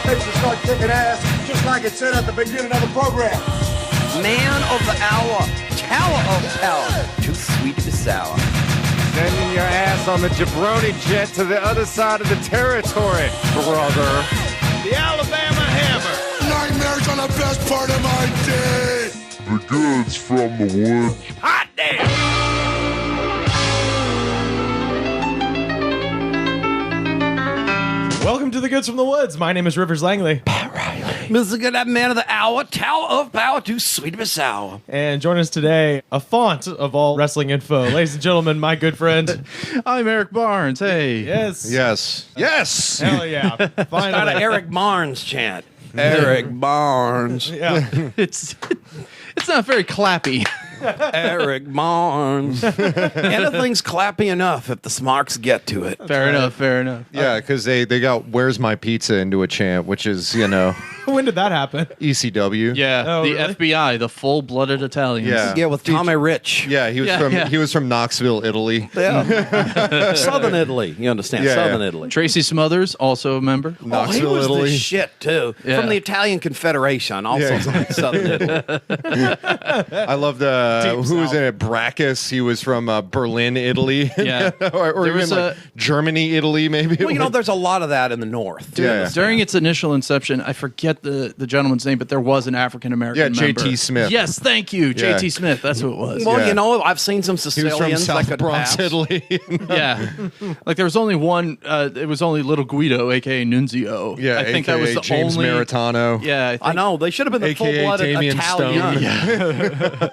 face and start kicking ass, just like it said at the beginning of the program. Man of the hour, tower of power, too sweet to be sour. Sending your ass on the jabroni jet to the other side of the territory, brother. The Alabama Hammer. Nightmares on the best part of my day. The goods from the woods. Hot damn! Welcome to the Goods from the Woods. My name is Rivers Langley. Mr. Good Man of the Hour, tower of power, too sweet to be sour. And join us today, a font of all wrestling info. Ladies and gentlemen, my good friend. I'm Erik Barnes. Hey. Yes. Yes. Yes. Hell yeah. Got an Finally. Eric Barnes chant. Erik Barnes. Yeah. It's not very clappy. Eric Barnes. Anything's clappy enough if the smarks get to it. Fair enough. Yeah, because they got "Where's My Pizza" into a chant, which is, When did that happen? ECW. Yeah, Oh, the really? FBI, the full-blooded Italians. Yeah. Yeah, with Tommy Rich. Yeah, he was from Knoxville, Italy. Yeah. Southern Italy. You understand? Yeah, Southern yeah. Italy. Tracy Smothers, also a member. Oh, he Knoxville, was Italy. the shit, too. Yeah. From the Italian Confederation, also Yeah. from Southern Italy. I love who was South. in it? Brackus. He was from Berlin, Italy. Yeah. or There even was like Germany, Italy, maybe. Well, there's a lot of that in the North. Yeah. During its initial inception, I forget the gentleman's name, but there was an African-American Yeah, member. J.T. Smith. Yes, Yeah. thank you. J.T. Smith, that's who it was. Well, Yeah. I've seen some He was Sicilians from that South could Bronx, pass. Italy. Yeah. Like there was only one, it was only Little Guido, a.k.a. Nunzio. Yeah, I think that was AKA the James only... Maritano. Yeah, I think I know. They should have been the AKA full-blooded Damian Italian. Stone.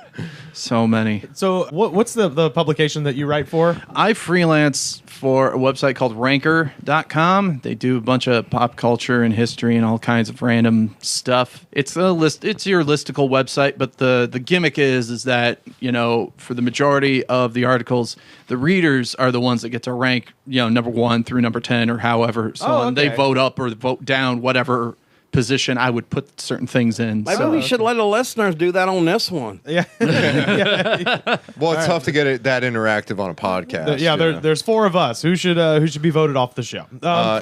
so many. So what's the publication that you write for? I freelance for a website called ranker.com. They do a bunch of pop culture and history and all kinds of random stuff. It's your listicle website, but the gimmick is that, for the majority of the articles, the readers are the ones that get to rank, number 1 through number 10 or however. So on. They okay. vote up or vote down whatever position I would put certain things in. Maybe So- we should let the listeners do that on this one. Yeah. Well, it's tough to get it that interactive on a podcast. There's 4 of us. Who should be voted off the show?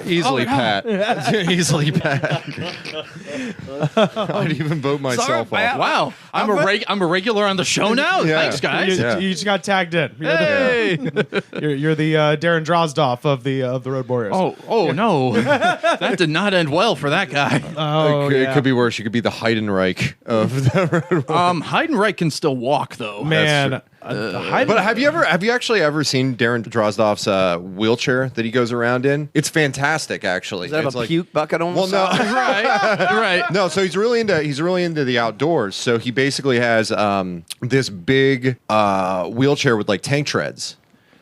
Easily Pat. Easily Pat. I'd even vote myself Pat. off. Wow, I'm a regular on the show now. Yeah. Thanks, guys. Yeah. You just got tagged in. You're Hey. you're the Darren Drozdoff of the Road Warriors. Oh no, that did not end well for that guy. It could be worse. You could be the Heidenreich of the Road Warriors. Heidenreich can still walk though. man. But have you actually ever seen Darren Drozdoff's wheelchair that he goes around in? It's fantastic, actually. Does that It's have a puke bucket on Well, the side? right. No, so he's really into the outdoors. So he basically has this big wheelchair with like tank treads.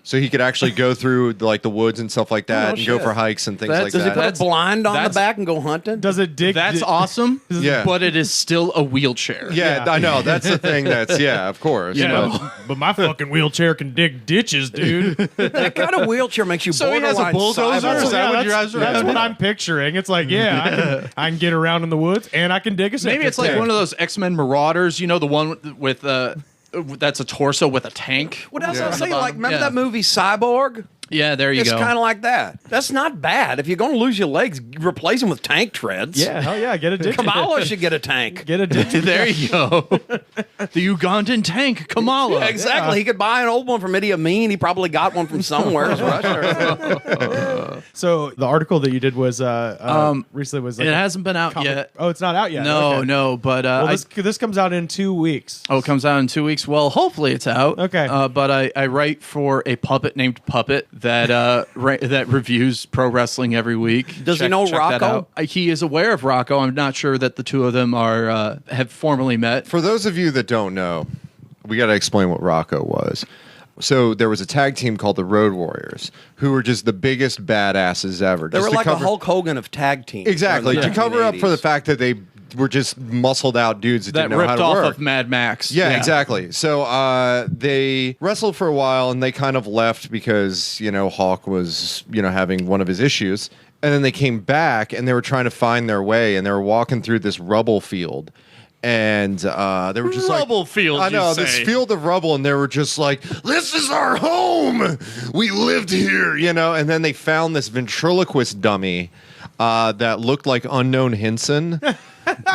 So he could actually go through the woods and stuff like that, and go shit. for hikes and things That's- like Does he that. put a That's- blind on the that's- back and go hunting? Does it dig? That's awesome. Yeah. but it is still a wheelchair. Yeah, I know. That's the thing. Of course. Yeah. But my fucking wheelchair can dig ditches, dude. That kind of wheelchair makes you So he has a borderline bulldozer? cyborg. Is that what you're that's asking? what I'm picturing. It's like, I can get around in the woods and I can dig a Maybe it's like one of those X-Men Marauders. The one with that's a torso with a tank. Well, that's Yeah. what I'm saying. Like, remember Yeah. that movie Cyborg? Yeah, there you It's go. kind of like that. That's not bad. If you're going to lose your legs, replace them with tank treads. Yeah, hell yeah, get a ditch. Kamala should get a tank. Get a ditch. There you go. The Ugandan tank, Kamala. Yeah, exactly. He could buy an old one from Idi Amin. He probably got one from somewhere. It's Russia. So the article that you did was recently was like It hasn't been out yet. Oh, it's not out yet. No, Okay. no, but Well, this comes out in 2 weeks. it comes out in 2 weeks. Well, hopefully it's out. Okay. But I write for a puppet named Puppet that that reviews pro wrestling every week. Does he know that Rocco? out. He is aware of Rocco. I'm not sure that the two of them are have formally met. For those of you that don't know, we got to explain what Rocco was. So there was a tag team called the Road Warriors, who were just the biggest badasses ever. They Just were to like cover- a Hulk Hogan of tag teams. Exactly. during To the cover up for the 1980s. fact that they were just muscled out dudes that, That didn't know how ripped to off work. of Mad Max. Yeah, exactly. So they wrestled for a while, and they kind of left because Hawk was having one of his issues, and then they came back, and they were trying to find their way, and they were walking through this rubble field. And they were just Rubble field, I know, you this say. field of rubble, and they were just like, "This is our home. We lived here," And then they found this ventriloquist dummy that looked like Unknown Hinson.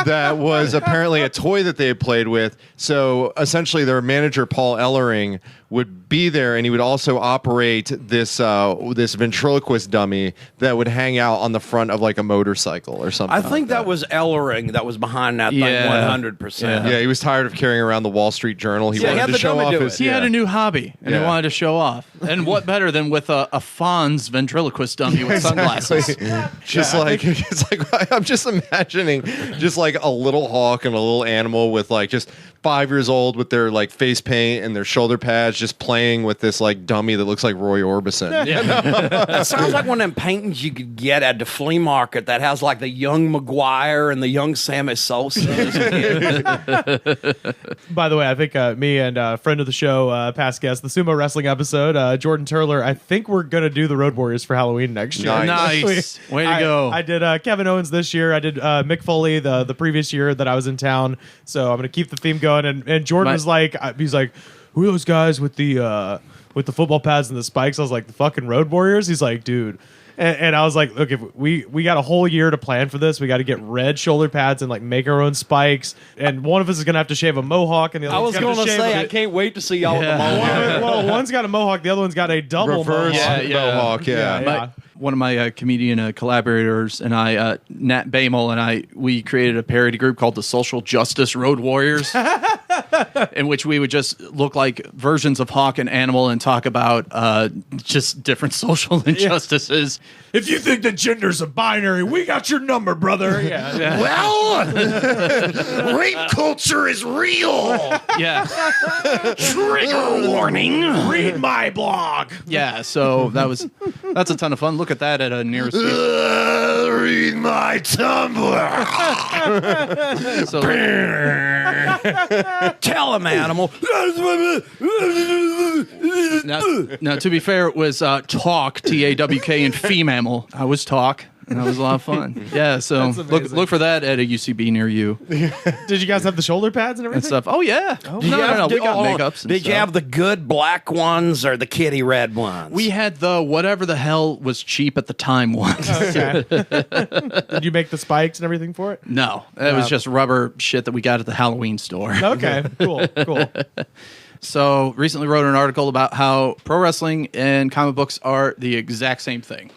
That was apparently a toy that they had played with. So essentially, their manager Paul Ellering would be there, and he would also operate this this ventriloquist dummy that would hang out on the front of like a motorcycle or something. I think that was Ellering that was behind that thing Yeah. 100%. Yeah, he was tired of carrying around the Wall Street Journal. He Yeah, he wanted had to the show dummy off do his. it. He had a new hobby, and he Yeah. wanted to show off. And what better than with a Fonz ventriloquist dummy with sunglasses? Just like it's like I'm just imagining just like a little hawk and a little animal with like just 5 years old with their like face paint and their shoulder pads just playing with this like dummy that looks like Roy Orbison. That sounds like one of them paintings you could get at the flea market that has like the young Maguire and the young Sammy Sosa. By the way, I think me and friend of the show, past guest, the sumo wrestling episode, Jordan Turler, I think we're going to do the Road Warriors for Halloween next year. Nice. Way to go. I did Kevin Owens this year. I did Mick Foley the previous year that I was in town. So I'm going to keep the theme going. And Jordan was like, he's like, who are those guys with the football pads and the spikes? I was like, the fucking Road Warriors? He's like, dude. And I was like, look, if we got a whole year to plan for this. We got to get red shoulder pads and like make our own spikes. And one of us is going to have to shave a mohawk. And the other I was going to say, I can't wait to see y'all with the mohawk. Well, one's got a mohawk. The other one's got a double Reverse mohawk. mohawk, Yeah. One of my comedian collaborators and I, Nat Bamel, and we created a parody group called the Social Justice Road Warriors, in which we would just look like versions of Hawk and Animal and talk about just different social injustices. If you think that gender's a binary, we got your number, brother. Yeah. Well, rape culture is real. Yeah. Trigger warning. Read my blog. Yeah, so that's a ton of fun. Look at that at a nearest. Read my Tumblr. So, Tell him, animal. now, to be fair, it was Talk, T-A-W-K, and Femammal. I was Talk, and that was a lot of fun. Yeah, so That's amazing. look for that at a UCB near you Did you guys have the shoulder pads and and everything? stuff. Oh, yeah. No, We got makeups and Did you stuff. have the good black ones or the kitty red ones? We had the whatever the hell was cheap at the time ones. Okay. Did you make the spikes and everything for it? No, it was just rubber shit that we got at the Halloween store. Okay, cool. So recently wrote an article about how pro wrestling and comic books are the exact same thing.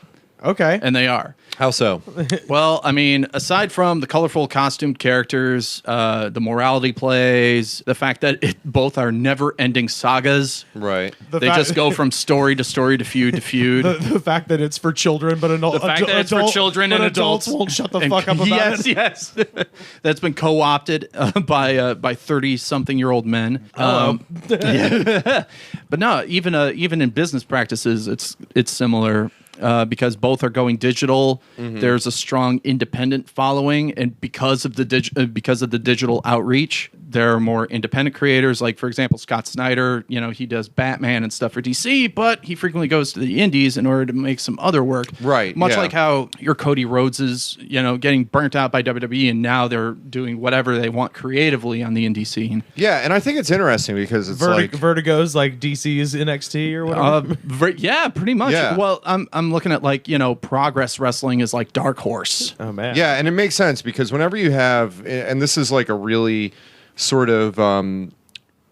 Okay. And they are. How so? Well, I mean, aside from the colorful costumed characters, the morality plays, the fact that both are never-ending sagas. Right. They just go from story to story to feud to feud. The fact that it's for children, but The fact that it's for children and adults won't shut the fuck up about it. Yes. That's been co-opted by 30-something-year-old men. Yeah. But no, even in business practices, it's similar. Because both are going digital, there's a strong independent following, and because of the digital outreach, there are more independent creators. Like, for example, Scott Snyder. He does Batman and stuff for DC, but he frequently goes to the indies in order to make some other work. Right, Much yeah. like how your Cody Rhodes is, getting burnt out by WWE, and now they're doing whatever they want creatively on the indie scene. Yeah, and I think it's interesting because it's like Vertigo's like DC's NXT or whatever. Yeah, pretty much. Yeah. Well, I'm looking at Progress Wrestling is like Dark Horse. Oh man. Yeah, and it makes sense because whenever you have, and this is like a really sort of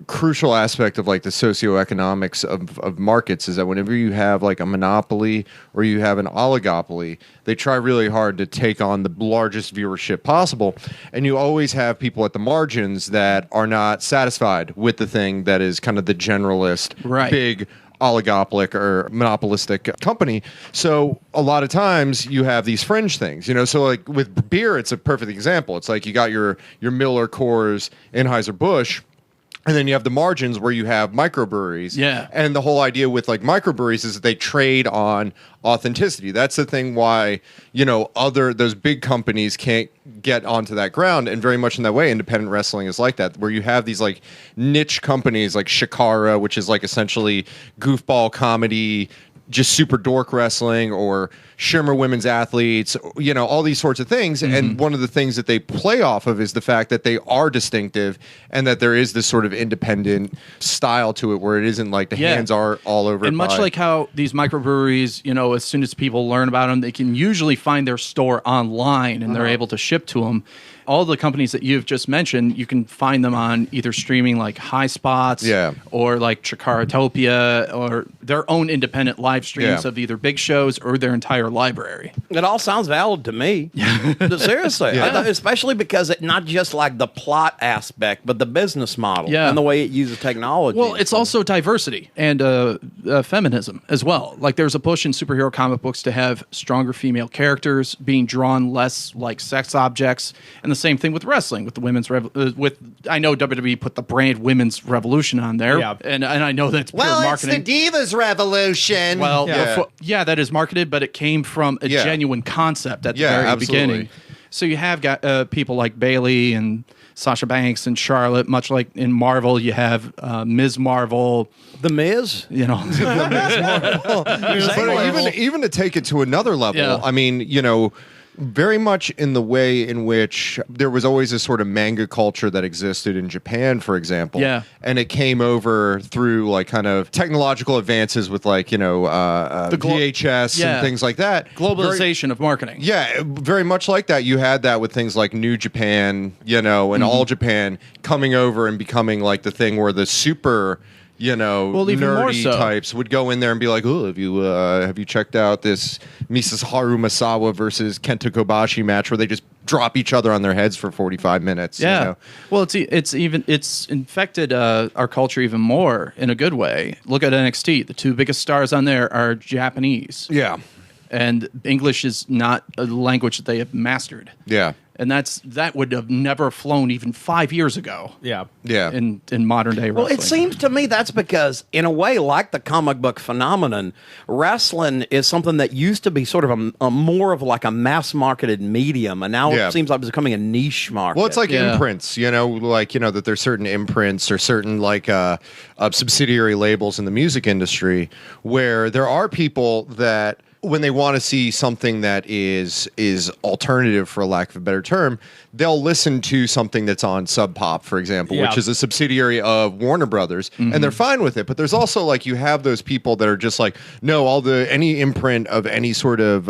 crucial aspect of like the socioeconomics of markets, is that whenever you have like a monopoly or you have an oligopoly, they try really hard to take on the largest viewership possible. And you always have people at the margins that are not satisfied with the thing that is kind of the generalist, Right. big oligopolic or monopolistic company. So a lot of times you have these fringe things, so like with beer, it's a perfect example. It's like you got your Miller, Coors, Anheuser-Busch, and then you have the margins where you have microbreweries. Yeah. And the whole idea with like microbreweries is that they trade on authenticity. That's the thing why, those big companies can't get onto that ground. And very much in that way, independent wrestling is like that, where you have these like niche companies like Shikara, which is like essentially goofball comedy, just super dork wrestling, or Shimmer women's athletes, all these sorts of things. And one of the things that they play off of is the fact that they are distinctive and that there is this sort of independent style to it where it isn't like the hands are all over. And much like how these microbreweries, as soon as people learn about them, they can usually find their store online and they're able to ship to them. All the companies that you've just mentioned, you can find them on either streaming like High Spots or like Chikaratopia or their own independent live streams of either big shows or their entire library. It all sounds valid to me. Seriously. Especially because it's not just like the plot aspect, but the business model and the way it uses technology. Well, it's also diversity and feminism as well. Like there's a push in superhero comic books to have stronger female characters, being drawn less like sex objects. And the same thing with wrestling, with the women's I know WWE put the brand Women's Revolution on there, and I know that's pure marketing. It's the Divas Revolution. Well, that is marketed, but it came from a genuine concept at the very beginning. So you have got people like Bayley and Sasha Banks and Charlotte, much like in Marvel, you have Ms. Marvel. The Miz? But even to take it to another level, I mean, very much in the way in which there was always this sort of manga culture that existed in Japan, for example. Yeah. And it came over through like kind of technological advances with like, VHS and things like that. Globalization of marketing. Yeah, very much like that. You had that with things like New Japan, and All Japan coming over and becoming like the thing where the super... even nerdy types would go in there and be like, "Oh, have you checked out this Misaharu Masawa versus Kenta Kobashi match where they just drop each other on their heads for 45 minutes?" Yeah. Well, it's infected our culture even more in a good way. Look at NXT. The two biggest stars on there are Japanese. Yeah. And English is not a language that they have mastered. Yeah. And that would have never flown even 5 years ago. Yeah. Yeah. In modern day wrestling. Well, it seems to me that's because, in a way, like the comic book phenomenon, wrestling is something that used to be sort of a more of like a mass marketed medium, and now it seems like it's becoming a niche market. Well, it's like imprints, that there's certain imprints or certain like subsidiary labels in the music industry where there are people that, when they want to see something that is alternative, for lack of a better term, they'll listen to something that's on Sub Pop, for example, which is a subsidiary of Warner Brothers, and they're fine with it. But there's also like you have those people that are just like, no, any imprint of any sort of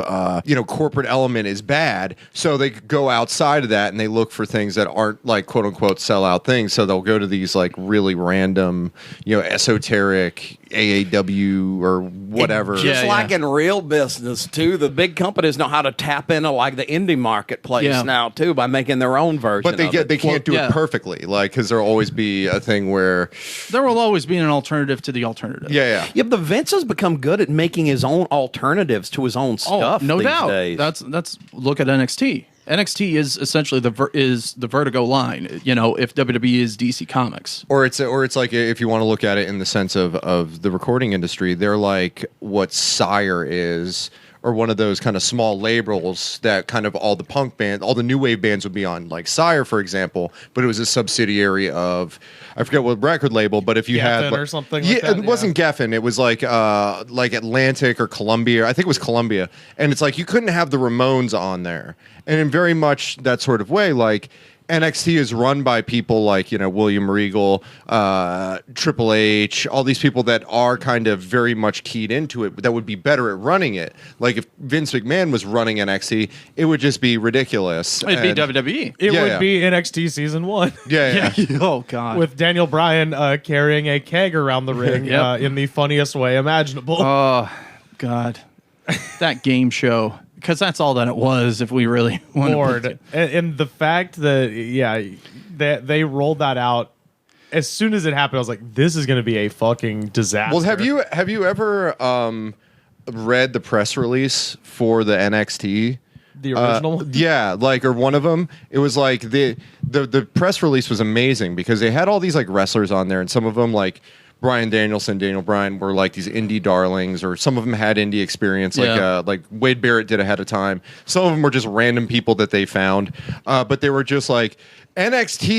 corporate element is bad, so they go outside of that and they look for things that aren't like quote unquote sellout things. So they'll go to these like really random, esoteric AAW or whatever. Just like in real business too, the big companies know how to tap into like the indie marketplace now too by making their own version. But they can't do it perfectly, like because there'll always be a thing where there will always be an alternative to the alternative. Yeah. But Vince has become good at making his own alternatives to his own stuff. No these doubt. days. That's look at NXT. NXT is essentially the Vertigo line, if WWE is DC Comics. Or it's like, if you want to look at it in the sense of the recording industry, they're like what Sire is, or one of those kind of small labels that kind of all the punk bands, all the new wave bands would be on, like Sire, for example, but it was a subsidiary of, I forget what record label, but if you Geffen had like, or something like that. It wasn't Geffen, it was like Atlantic or Columbia, I think it was Columbia, and it's like you couldn't have the Ramones on there, and in very much that sort of way, like NXT is run by people like, William Regal, Triple H, all these people that are kind of very much keyed into it, that would be better at running it. Like if Vince McMahon was running NXT, it would just be ridiculous. It'd be WWE. It would be NXT Season 1. Yeah. Oh, God. With Daniel Bryan carrying a keg around the ring in the funniest way imaginable. Oh, God. That game show. Because that's all that it was, if we really want to. And the fact that, they rolled that out as soon as it happened, I was like, this is going to be a fucking disaster. Well, have you ever read the press release for the NXT? The original? Or one of them. It was like the press release was amazing because they had all these like wrestlers on there, and some of them like Bryan Danielson, Daniel Bryan were like these indie darlings, or some of them had indie experience, like Wade Barrett did ahead of time. Some of them were just random people that they found, but they were just like NXT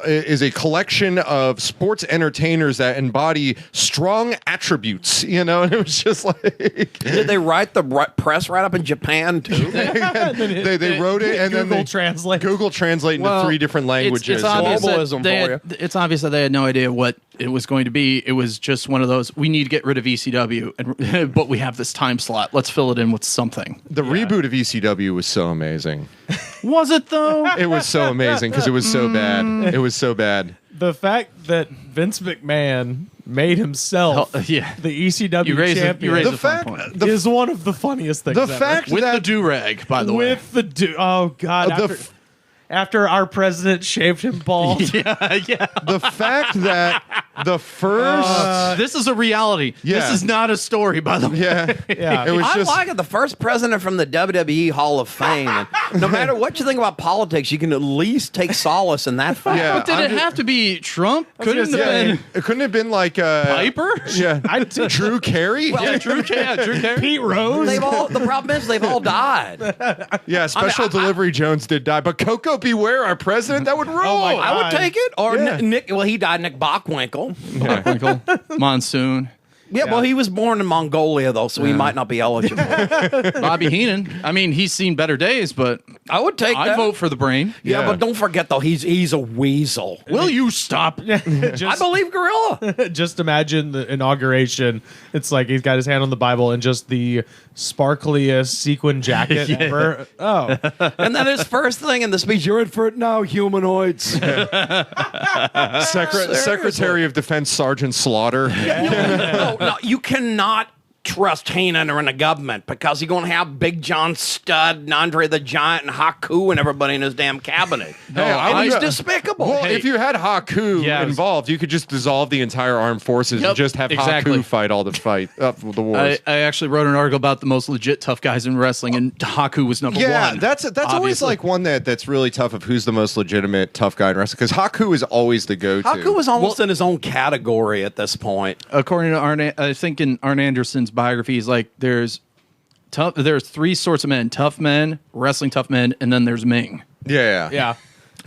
is a collection of sports entertainers that embody strong attributes, and it was just like did they write the press right up in Japan too? they wrote it and then Google Translate into 3 different languages. It's obvious Globalism for you. it's obvious that they had no idea what it was going to be. It was just one of those, we need to get rid of ECW, but we have this time slot. Let's fill it in with something. The reboot of ECW was so amazing. Was it though? It was so amazing because it was so bad. It was so bad. The fact that Vince McMahon made himself the ECW champion You raised a fun point. is one of the funniest things ever. With the do-rag, by the way. With the oh god, after our president shaved him bald. Yeah. The fact that the first This is a reality. Yeah. This is not a story, by the way. Yeah. it was I just like it. The first president from the WWE Hall of Fame. And no matter what you think about politics, you can at least take solace in that fact. Yeah. But did it have to be Trump? Couldn't gonna have say- been it couldn't have been like Piper? Yeah, Drew Carey. Drew Carey. Pete Rose. The problem is they've all died. Yeah, Special Delivery Jones did die, but Coco Beware, our president, that would rule. Oh my I would take it. Or Yeah. Nick. Well, he died. Nick Bockwinkel. Monsoon. Yeah, well, he was born in Mongolia though, so he might not be eligible. Bobby Heenan. I mean, he's seen better days, but I would take I'd that. vote for the brain. Yeah, Yeah. but don't forget though, he's a weasel. Will you stop? I just, believe Gorilla. just imagine the inauguration. It's like he's got his hand on the Bible and just the sparkliest sequin jacket ever. Oh, And then his first thing in the speech, you're in for it now, humanoids. Secretary of Defense Sergeant Slaughter. No, you cannot trust Heenan or in the government because you're going to have Big John Studd and Andre the Giant and Haku and everybody in his damn cabinet. And he's despicable. Well, if you had Haku involved, you could just dissolve the entire armed forces and just have Haku fight all the wars. I actually wrote an article about the most legit tough guys in wrestling, and Haku was number one. Yeah, that's always obviously. like one that's really tough of who's the most legitimate tough guy in wrestling because Haku is always the go-to. Haku was almost in his own category at this point. According to Arn, I think in Arn Anderson's biography, he's like, there's 3 sorts of men: tough men, wrestling tough men, and then there's Ming. yeah.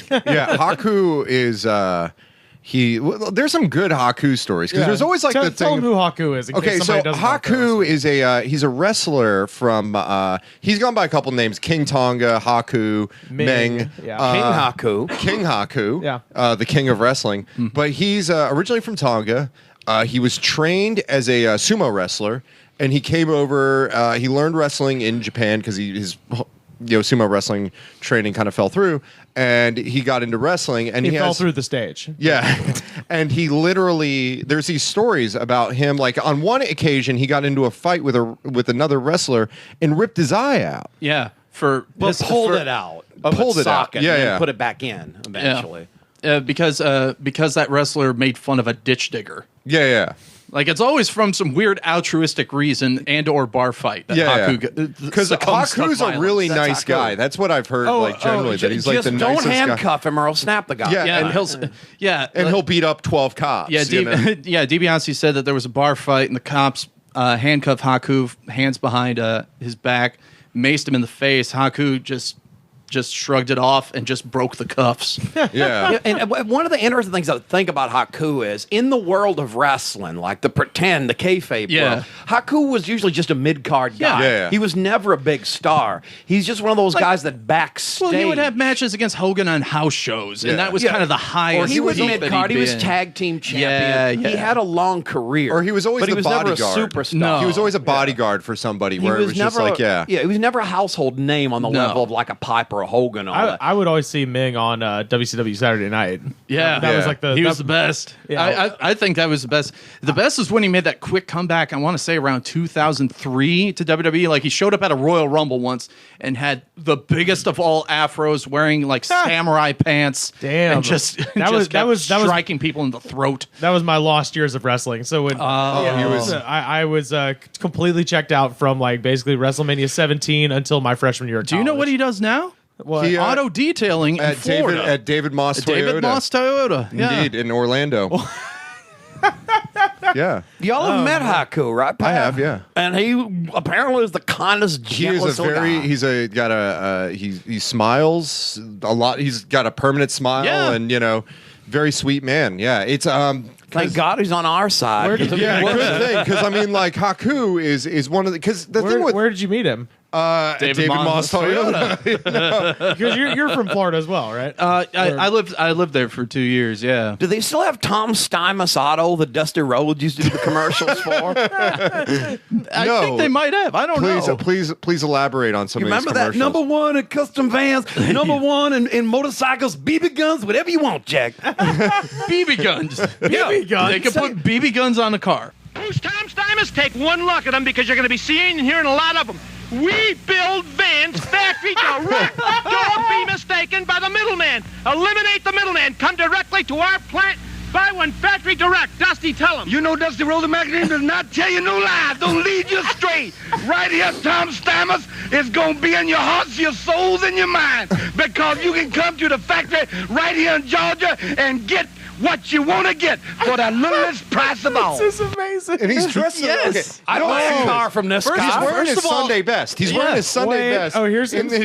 Haku is there's some good Haku stories because there's always like tell the thing. him who Haku is. In Okay, case so somebody doesn't know Haku is he's a wrestler from he's gone by a couple names: King Tonga, Haku, Meng, Yeah. King Haku. Yeah. the king of wrestling. But he's originally from Tonga. He was trained as a sumo wrestler, and he came over. He learned wrestling in Japan because his sumo wrestling training kind of fell through, and he got into wrestling. And he fell through the stage. Yeah. And he literally, there's these stories about him. Like on one occasion, he got into a fight with another wrestler and ripped his eye out. Yeah, Pulled it out. Of Pulled its it out. socket Yeah, and then yeah. put it back in eventually. because that wrestler made fun of a ditch digger. Yeah. Like, it's always from some weird altruistic reason and or bar fight that Haku because Haku's a really nice guy. That's what I've heard. Generally, that he's like the Just nicest don't guy. handcuff him or I'll snap the guy. Yeah. And He'll beat up 12 cops. Yeah, DiBiase said that there was a bar fight and the cops handcuffed Haku, hands behind his back, maced him in the face. Haku just shrugged it off and just broke the cuffs. Yeah. And one of the interesting things I think about Haku is in the world of wrestling, like the kayfabe world, Haku was usually just a mid-card guy. Yeah. He was never a big star. He's just one of those guys that backstage. Well, he would have matches against Hogan on house shows, and that was kind of the highest. Or he was peak that mid-card. he'd He was been. tag team champion. Yeah. He had a long career. Or he was always but he the was never a bodyguard. superstar. No. He was always a bodyguard for somebody He where it was just never, like, he was never a household name on the level of like a Piper or a Hogan. Or all that. I would always see Ming on WCW Saturday Night. Yeah, that was like he was the best. Yeah. I think that was the best. The best is when he made that quick comeback. I want to say around 2003 to WWE. Like, he showed up at a Royal Rumble once and had the biggest of all afros, wearing like samurai pants. Damn. and just That was striking people in the throat. That was my lost years of wrestling. So when I was completely checked out from like basically WrestleMania 17 until my freshman year. Do you know what he does now? What? He, Auto detailing in Florida. David Moss Toyota. David Moss Toyota. Yeah. Indeed, in Orlando. Yeah. Y'all have met Haku, right, Pat? I have, yeah. And he apparently is the kindest, gentlest guy. He smiles a lot. He's got a permanent smile and, very sweet man. Yeah. It's, thank God he's on our side. good thing. Because, I mean, like, Haku is one of the, because the thing with. Where did you meet him? David Moss Toyota. Because you're from Florida as well, right? I lived there for 2 years. Yeah. Do they still have Tom Steimus Auto that Dusty Rhodes used to do the commercials for? I think they might have. I don't know. Please elaborate on some of these Remember that commercials. #1 in custom vans, #1 in motorcycles, BB guns, whatever you want, Jack. BB guns. BB guns. They could put BB guns on a car. Who's Tom Steimus? Take one look at them because you're going to be seeing and hearing a lot of them. We build vans factory direct. Don't be mistaken by the middleman. Eliminate the middleman. Come directly to our plant. Buy one factory direct. Dusty, tell him. You know Dusty Rhodes magazine does not tell you no lies. Don't lead you astray. Right here, Tom Steimus is going to be in your hearts, your souls, and your minds. Because you can come to the factory right here in Georgia and get what you want to get for the lowest price of all. This is amazing. And he's dressed Yes. I don't see a car from this He's guy. wearing his First of all- Sunday best. He's wearing his Sunday best. Oh, here's him. in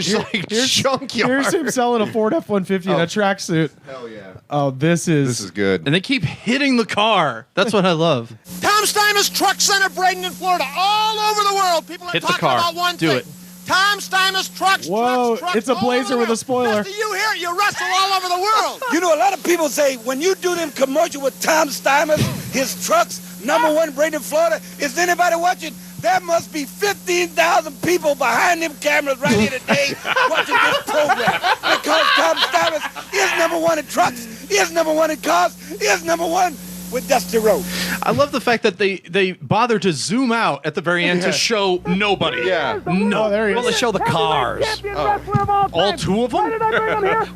this junkyard. Here's him selling a Ford F-150 in a tracksuit. Hell yeah. Oh, this is good. And they keep hitting the car. That's what I love. Tom Steimus Truck Center, Bradenton, Florida. All over the world, people are Hit the talking car. about one Do thing. it. Tom Steimus Trucks, Whoa, trucks, it's a all over Blazer the with a world. spoiler. Dusty, you hear it, you wrestle all over the world. You know, a lot of people say when you do them commercial with Tom Steimus, his trucks, #1 Bradenton, Florida, is anybody watching? There must be 15,000 people behind them cameras right here today watching this program. Because Tom Steimus is #1 in trucks, is #1 in cars, is #1 with Dusty Rhodes. I love the fact that they bother to zoom out at the very end to show nobody. Yeah. No. Oh, there he Well, they is. show the cars. All two of them?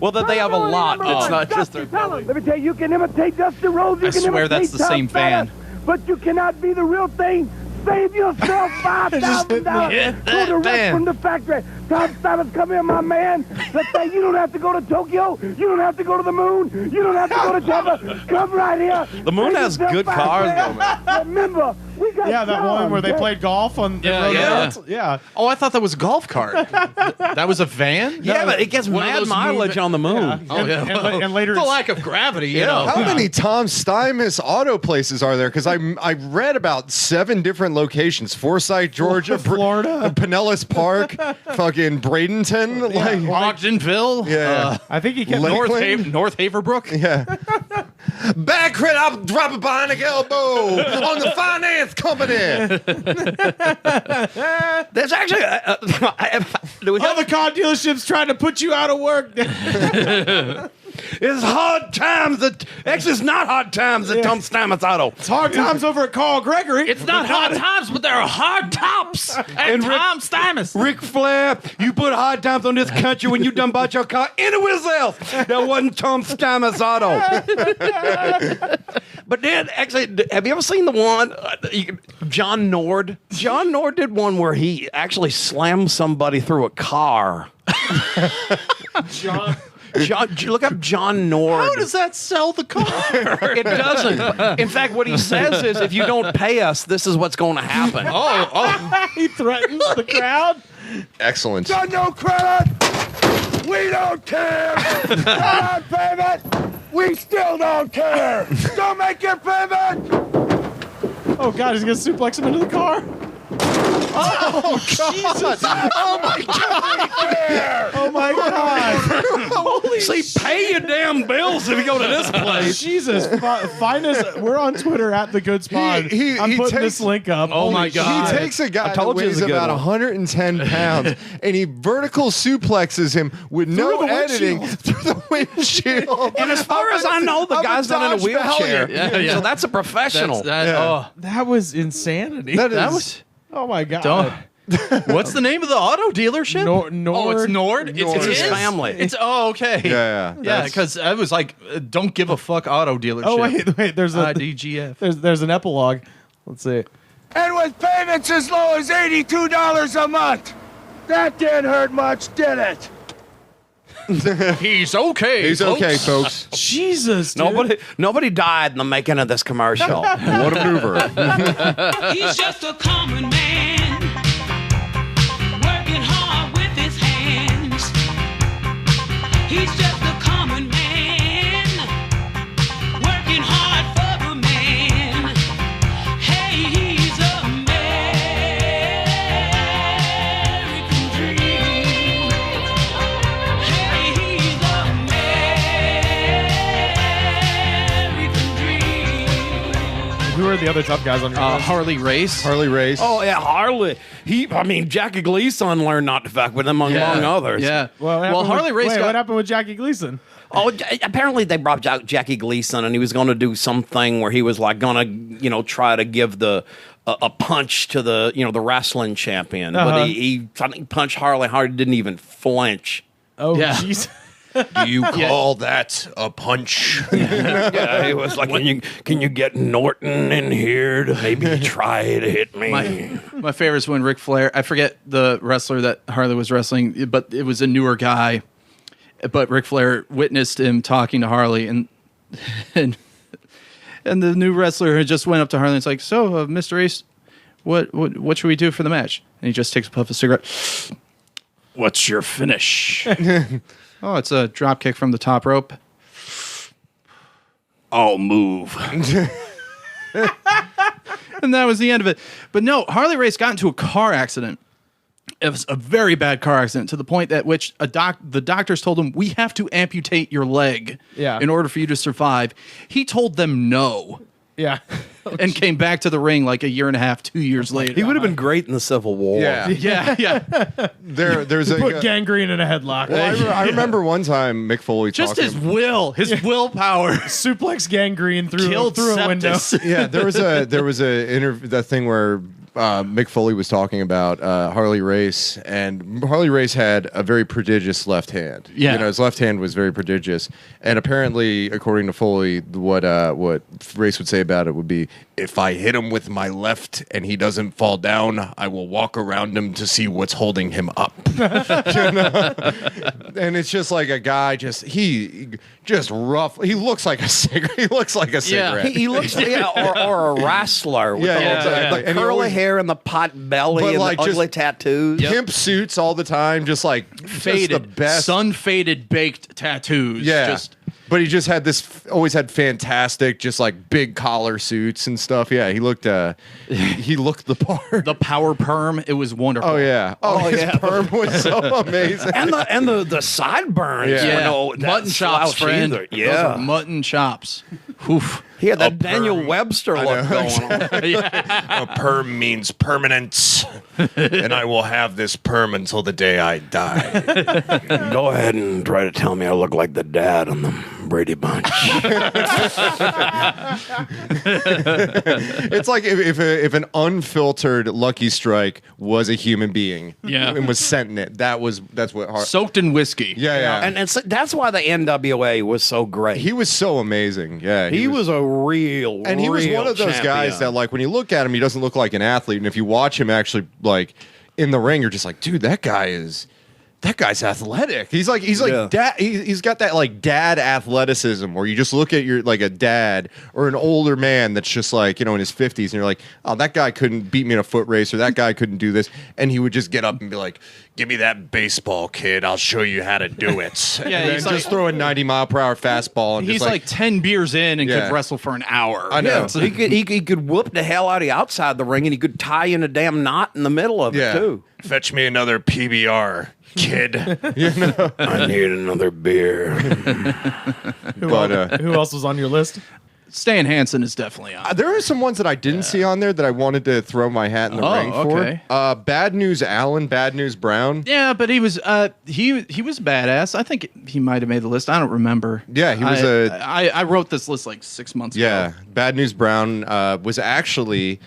Well, that they have a lot. It's not just their belly. Let me tell you, you can imitate Dusty Rhodes. I swear that's the same fan. But you cannot be the real thing. Save yourself $5,000. Hit Go that direct fan. from the factory. Tom Steimus, come here, my man. Let's say you don't have to go to Tokyo. You don't have to go to the moon. You don't have to go to Tampa. Come right here. The moon Save has yourself good cars, though, man. Remember, we got Yeah, that Tom, one where they okay? played golf on the Yeah, road. yeah. Yeah. Oh, I thought that was a golf cart. That was a van? Yeah, but it gets One of mad those mileage on the moon. Oh, yeah. And later the it's- lack of gravity, you know. How many Tom Steimus auto places are there? Because I read about 7 different locations: Forsyth, Georgia, Florida. Pinellas Park, fucking Bradenton, like Ogdenville? Yeah. I think he kept Lakeland? North Haverbrook? yeah. Back credit, I'll drop it behind the elbow on the finance company. There's actually do we all have the car dealerships trying to put you out of work. It's hard times actually it's not hard times at Tom Steimus Auto. It's hard times over at Carl Gregory. It's not hard times, but there are hard tops at Tom Steimus. Ric Flair, you put hard times on this country when you done bought your car anywhere else. That wasn't Tom Steimus Auto. But then, actually, have you ever seen the one, John Nord? John Nord did one where he actually slammed somebody through a car. John, look up John Nord. How does that sell the car? It doesn't. In fact, what he says is, if you don't pay us, this is what's going to happen. He threatens the crowd. Excellent. Got no credit. We don't care. Come on, payment. We still don't care. Don't make your payment. Oh God, he's gonna suplex him into the car. Oh God! Oh my God! Oh my God! See, pay your damn bills if you go to this place. Jesus, find us. We're on Twitter at the Good Spot. He I'm putting takes- this link up. Oh my God. He takes a guy that told you it was weighs a good about one. 110 pounds and he vertical suplexes him with no Through the editing windshield. through the windshield. And as far as I know, the Of guy's not in a Dodge wheelchair. Valiant. Yeah. So that's a professional. That was insanity. That That is- was. Oh my God. Don't. What's the name of the auto dealership? Nord. Oh, it's Nord. It's his family. It's okay. Yeah, Yeah, because I was like, don't give a fuck auto dealership. Oh wait. There's a IDGF. there's an epilogue. Let's see. And with payments as low as $82 a month. That didn't hurt much, did it? He's okay. He's okay, folks. Jesus, dude. Nobody died in the making of this commercial. What a maneuver. He's just a common man, working hard with his hands. He's just a common man, working hard for the man. Hey, he's American dream. Hey, he's American dream. Who are the other top guys on your list? Harley Race. Harley Race. Oh yeah, Harley. Jackie Gleason learned not to fuck with him among others. Yeah. Well, Harley Race Wait, got- what happened with Jackie Gleason? Oh, apparently they brought Jackie Gleason, and he was going to do something where he was like going to, try to give a punch to the, the wrestling champion. But he punched Harley. Harley didn't even flinch. Oh, Yeah. jeez. Do you call that a punch? Yeah, he was like, can you get Norton in here to maybe try to hit me? My favorite is when Ric Flair, I forget the wrestler that Harley was wrestling, but it was a newer guy. But Ric Flair witnessed him talking to Harley, and the new wrestler had just went up to Harley and it's like, so, Mr. Ace, what should we do for the match? And he just takes a puff of cigarette. What's your finish? Oh, it's a drop kick from the top rope. I'll move. And that was the end of it. But no, Harley Race got into a car accident. It was a very bad car accident to the point at which the doctors told him, we have to amputate your leg in order for you to survive. He told them no. Yeah. And came back to the ring like a year and a half, 2 years later. He would have been great in the Civil War. Yeah. Yeah. There's Put Gangrene in a headlock. Well, I remember one time Mick Foley Just talking. his willpower. Suplex Gangrene through a window. Yeah, there was that thing where Mick Foley was talking about Harley Race, and Harley Race had a very prodigious left hand. Yeah. His left hand was very prodigious, and apparently, according to Foley, what Race would say about it would be, if I hit him with my left and he doesn't fall down, I will walk around him to see what's holding him up. And it's just like a guy, he rough. He looks like a cigarette. He looks like a cigarette. He looks or a wrestler with the And he curly always- hair and the pot belly But and like the ugly just tattoos. Pimp suits all the time, just like Faded, just the best. sun faded, baked tattoos. Yeah. But he just had always had fantastic, just like big collar suits and stuff. Yeah, he looked he looked the part. The power perm, it was wonderful. Oh yeah. His perm was so amazing. And the sideburns. Yeah. Mutton chops, friend. Either. Those Yeah. are mutton chops. Oof. He had that Daniel Webster look going on. A perm means permanence, and I will have this perm until the day I die. Go ahead and try to tell me I look like the dad on the Brady Bunch. It's like if an unfiltered Lucky Strike was a human being, and was sentient. That's what soaked in whiskey. Yeah. And so that's why the NWA was so great. He was so amazing. Yeah, he was a real, and he was real one of those champion. guys that, like, when you look at him, he doesn't look like an athlete, and if you watch him actually, like, in the ring, you're just like, dude, that guy's athletic. He's like dad. He's got that like dad athleticism where you just look at your like a dad or an older man that's just like, in his 50s, and you're like, oh, that guy couldn't beat me in a foot race, or that guy couldn't do this, and he would just get up and be like, give me that baseball, kid. I'll show you how to do it. Yeah, and he's then just throw a 90-mile-per-hour fastball. And He's just like 10 beers in and Yeah. could wrestle for an hour. I know. So he could whoop the hell out of you outside the ring, and he could tie you in a damn knot in the middle of it too. Fetch me another PBR, kid. I need another beer. Who else was on your list? Stan Hansen is definitely on. There are some ones that I didn't see on there that I wanted to throw my hat in the ring okay. for. Bad News Allen, Bad News Brown. Yeah, but he was he was badass. I think he might have made the list. I don't remember. Yeah, he was I wrote this list like 6 months ago. Yeah, Bad News Brown was actually,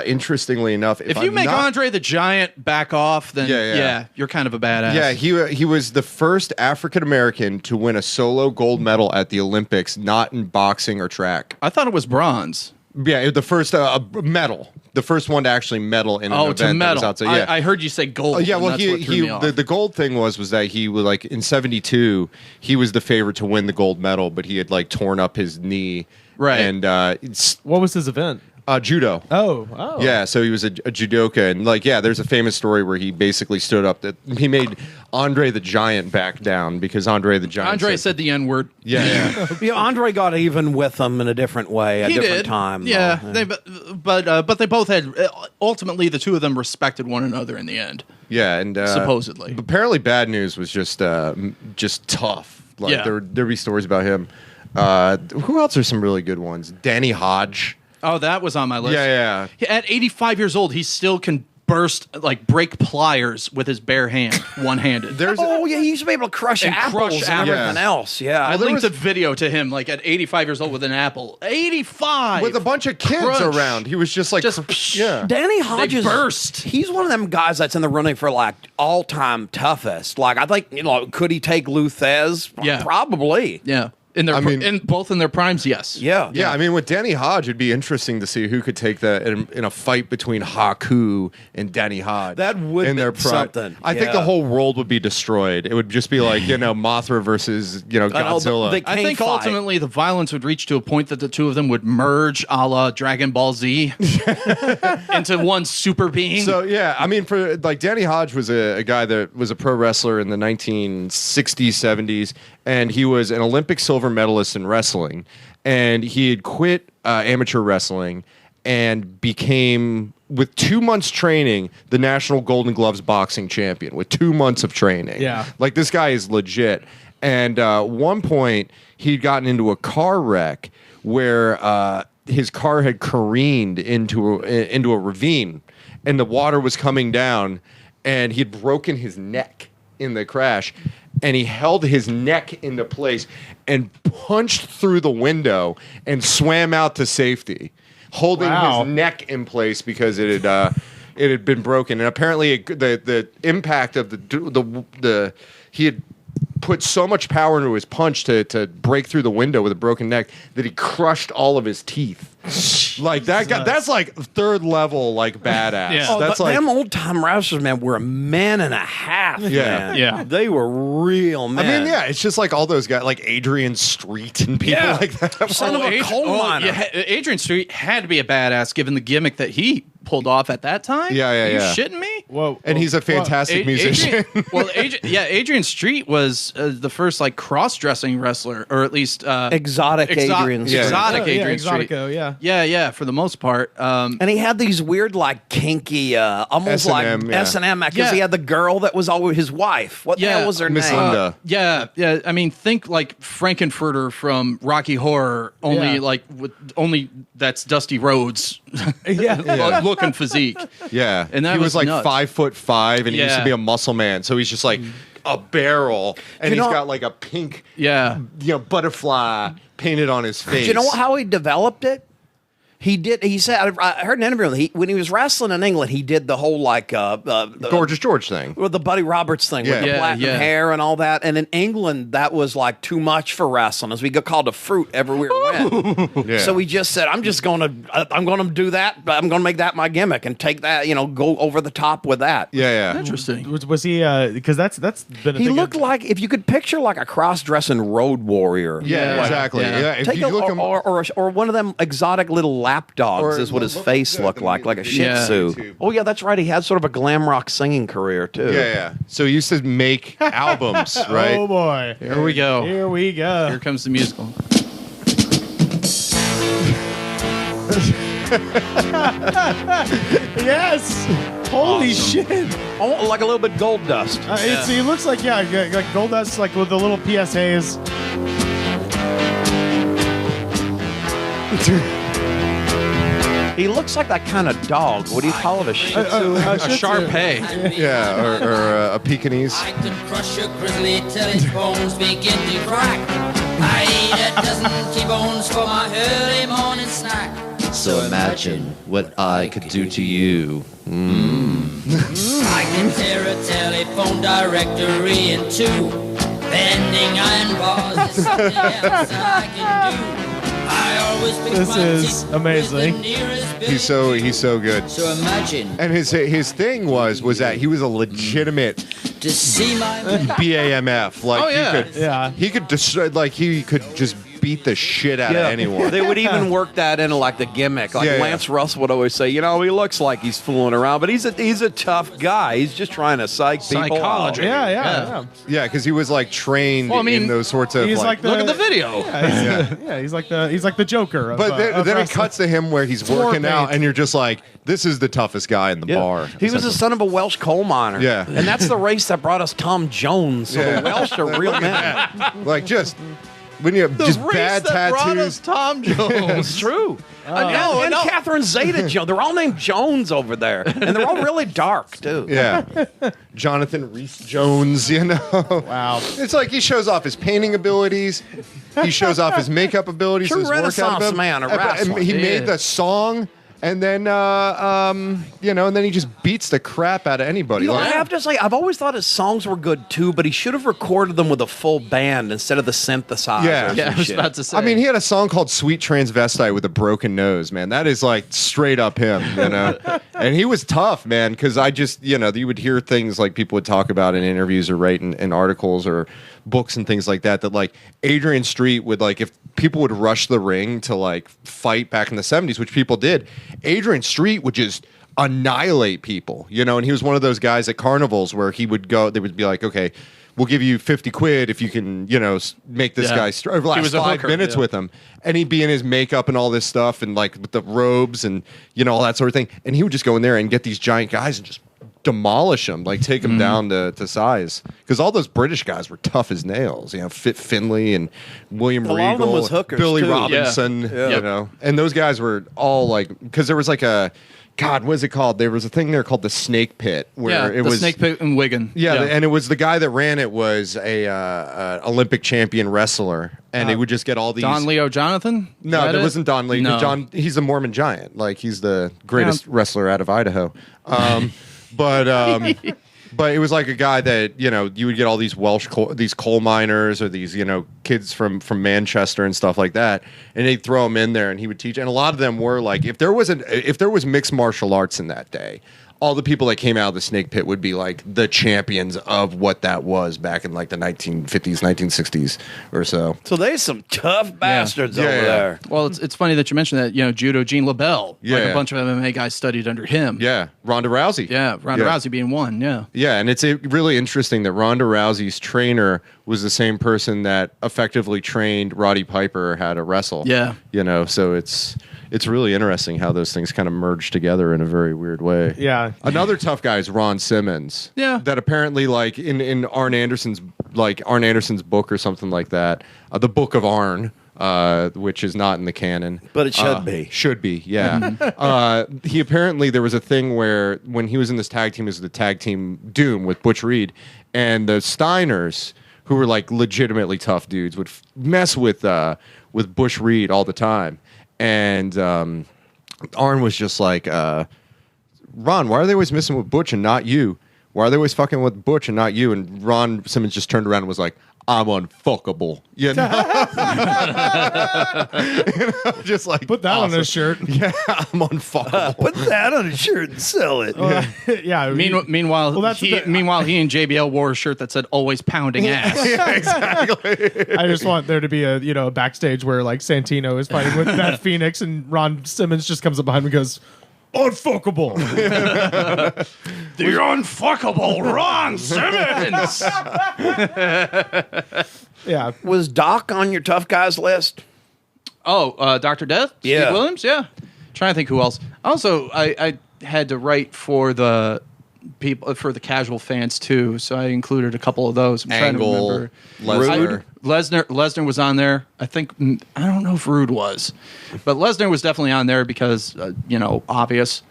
interestingly enough, If you make Andre the Giant back off, then Yeah. you're kind of a badass. Yeah, he was the first African American to win a solo gold medal at the Olympics, not in boxing or track. I thought it was bronze. Yeah, the first medal. The first one to actually medal in an event. To medal. That was outside. Yeah. I heard you say gold. Yeah, well, and that's what threw me off. the gold thing was that he was like in '72, he was the favorite to win the gold medal, but he had like torn up his knee. Right. And what was his event? Judo. Oh. Yeah, so he was a judoka, and like, yeah, there's a famous story where he basically stood up that he made Andre the Giant back down because Andre the Giant. Andre said the N word. Yeah. Yeah, Andre got even with them in a different way, He different did. time. Yeah, though. but they both had ultimately the two of them respected one another in the end. Yeah, and Supposedly. apparently, Bad News was just tough. Like Yeah. there'd be stories about him. Who else are some really good ones? Danny Hodge. Oh, that was on my list. Yeah. At 85 years old, he still can break pliers with his bare hand, one-handed. Oh yeah, he used to be able to crush And apples crush and everything apples. else. Yeah, I linked a video to him, like at 85 years old with an apple. 85 With a bunch of kids Crunch. around. He was just like, yeah. Danny Hodges burst. He's one of them guys that's in the running for like all-time toughest. Like I think could he take Luthez? Yeah. Probably. Yeah. In both in their primes, yes. Yeah. Yeah, I mean, with Danny Hodge, it'd be interesting to see who could take that in a fight between Haku and Danny Hodge. That would in be their prime. something. I think Yeah. the whole world would be destroyed. It would just be like, Mothra versus, Godzilla. I think ultimately the violence would reach to a point that the two of them would merge a la Dragon Ball Z into one super being. So, yeah, I mean, for like Danny Hodge was a guy that was a pro wrestler in the 1960s, 70s, and he was an Olympic silver medalist in wrestling. And he had quit amateur wrestling and became, with 2 months training, the National Golden Gloves boxing champion with 2 months of training. Yeah. Like, this guy is legit. And one point, he'd gotten into a car wreck where his car had careened into a ravine, and the water was coming down, and he'd broken his neck in the crash, and he held his neck into place and punched through the window and swam out to safety, holding his neck in place because it had been broken. And apparently, the impact of the he had put so much power into his punch to break through the window with a broken neck that he crushed all of his teeth. Like that guy, that's like third level, like badass. Yeah. Oh, That's but like them old time wrestlers, man, were a man and a half. Yeah. man. Yeah. They were real men. I mean, yeah, it's just like all those guys, like Adrian Street and people Yeah. like that. Son of a coal miner. Yeah, Adrian Street had to be a badass given the gimmick that he pulled off at that time. Yeah, Are you yeah. shitting me? Whoa. And he's a fantastic musician. Adrian Street was the first like cross-dressing wrestler, or at least Exotic Adrian Street. Exotic Yeah, Adrian Street. Exotico, yeah. Yeah, for the most part. And he had these weird, like kinky, almost like S&M, yeah. S&M, because Yeah. he had the girl that was always his wife. What the hell was her Miss name? Linda. Yeah. I mean, think like Frankenfurter from Rocky Horror, only that's Dusty Rhodes. Yeah. Looking physique. Yeah, And that he was was like nuts. 5'5", and he used to Yeah. be a muscle man. So he's just like a barrel, and You he's know- got like a pink, Yeah. butterfly painted on his face. Do you know how he developed it? He said, I heard an interview with him. When he was wrestling in England, he did the whole like Gorgeous George thing? with the Buddy Roberts thing with the Yeah, platinum yeah. hair and all that. And in England, that was like too much for wrestling, as we got called a fruit everywhere we went. Yeah. So he just said, I'm gonna do that, but I'm gonna make that my gimmick and take that, go over the top with that. yeah. Interesting. Was he? Because that's been. A He thing looked of- like, if you could picture like a cross-dressing road warrior. Yeah, Yeah. exactly. Yeah. Yeah, if Take you a, look him, or one of them exotic little lap dogs Or is what his look- face yeah, looked the- like a Shih Yeah. Tzu. YouTube. Oh yeah, that's right. He had sort of a glam rock singing career too. yeah. So he used to make albums, right? Oh boy. Here we go. Here we go. Here comes the musical. Yes. Holy shit. Oh, like a little bit gold dust. He looks like like Goldust, like with the little PSAs. He looks like that kind of dog. What do you call it? A Shih Tzu? A Shar-Pei. Yeah, or a Pekingese. I could crush a grizzly till its bones begin to crack. I eat a dozen T-bones for my early morning snack. So imagine what I could do to you. I can tear a telephone directory in two. Bending iron bars is something else I can do. I This is amazing. He's so good. So imagine. And his thing was that he was a legitimate To see my BAMF. Like he could destroy. Like he could just beat the shit out of anyone. They would even work that into like the gimmick. Like Lance Russell would always say, he looks like he's fooling around, but he's a tough guy. He's just trying to psych people out. Yeah, because he was like trained in those sorts of. He's look at the video. He's like the Joker. Of, but then of it cuts to him where he's working out, and you're just like, this is the toughest guy in the bar. He was the son of a Welsh coal miner. Yeah, and that's the race that brought us Tom Jones. So the Welsh are real men. Like just. When you have the just race bad that tattoos. Brought us Tom Jones. It's true. And Catherine Zeta-Jones. They're all named Jones over there. And they're all really dark, too. Yeah. Jonathan Rhys-Jones, Wow. It's like he shows off his painting abilities. He shows off his makeup abilities. True his Renaissance workout man, a wrestler. He made the song. And then, and then he just beats the crap out of anybody. I have to say, I've always thought his songs were good too, but he should have recorded them with a full band instead of the synthesizer. Yeah, I was about to say. I mean, he had a song called "Sweet Transvestite" with a broken nose. Man, that is like straight up him, And he was tough, man. Because I just, you would hear things like people would talk about in interviews or write in articles or books and things like that. That like Adrian Street would like if people would rush the ring to like fight back in the 70s, which people did. Adrian Street would just annihilate people, and he was one of those guys at carnivals where he would go, they would be like, okay, we'll give you 50 quid if you can, make this guy last 5 minutes with him. And he'd be in his makeup and all this stuff and like with the robes and, all that sort of thing. And he would just go in there and get these giant guys and just demolish them, like take them down to size. Because all those British guys were tough as nails. Fit Finley and William Regal, lot of them was hookers, Billy too. Robinson, and those guys were all like, because there was like God, what is it called? There was a thing there called the Snake Pit, where it was Snake Pit in Wigan. And it was the guy that ran it was a Olympic champion wrestler, and he would just get all these. Don Leo Jonathan? No, it wasn't Don Lee. No. He's a Mormon giant. Like he's the greatest wrestler out of Idaho. But it was like a guy that you would get all these these coal miners or these kids from Manchester and stuff like that, and they'd throw them in there, and he would teach. And a lot of them were like, if there was mixed martial arts in that day, all the people that came out of the Snake Pit would be like the champions of what that was back in like the 1950s, 1960s or so. So there's some tough bastards over there. Well, it's funny that you mentioned that. Judo, Gene LaBelle. Like a bunch of MMA guys studied under him. Yeah, Ronda Rousey. Yeah, Ronda Rousey being one. Yeah. Yeah, and it's really interesting that Ronda Rousey's trainer was the same person that effectively trained Roddy Piper how to wrestle. Yeah. So it's really interesting how those things kind of merge together in a very weird way. Yeah. Another tough guy is Ron Simmons. Yeah. That apparently, like in Arn Anderson's book or something like that, the Book of Arn, which is not in the canon, but it should be. Should be, yeah. He apparently there was a thing where when he was in this tag team, it was the tag team Doom with Butch Reed, and the Steiners, who were like legitimately tough dudes, would mess with Butch Reed all the time. And Arn was just like, Ron, why are they always messing with Butch and not you? Why are they always fucking with Butch and not you? And Ron Simmons just turned around and was like, I'm unfuckable. Just like put that on a shirt. Yeah, I'm unfuckable. Put that on a shirt and sell it. Meanwhile, he and JBL wore a shirt that said "always pounding ass." Yeah, exactly. I just want there to be a backstage where like Santino is fighting with Beth Phoenix and Ron Simmons just comes up behind him and goes, unfuckable. The unfuckable Ron Simmons. Yeah. Was Doc on your tough guys list? Oh, Dr. Death? Yeah. Steve Williams? Yeah. Trying to think who else. Also, I had to write for the people, for the casual fans too, so I included a couple of those. I'm Angle, trying to remember. Lesnar was on there. I think, I don't know if Rude was, but Lesnar was definitely on there because, obvious.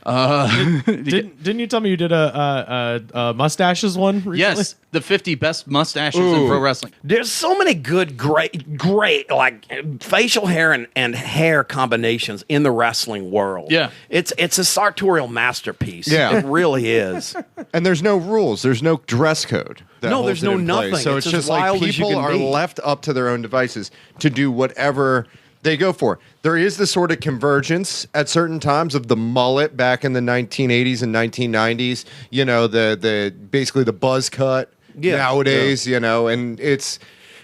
Didn't you tell me you did a mustaches one recently? Yes, the 50 best mustaches in pro wrestling. There's so many good, great, like facial hair and hair combinations in the wrestling world. Yeah. It's a sartorial masterpiece. Yeah. It really is. And there's no rules. There's no dress code. No, there's no nothing. So it's just like wild as you people can are be. left up to their own devices to do whatever they go for. There is the sort of convergence at certain times of the mullet back in the 1980s and 1990s. You know, the basically the buzz cut nowadays. You know, and it's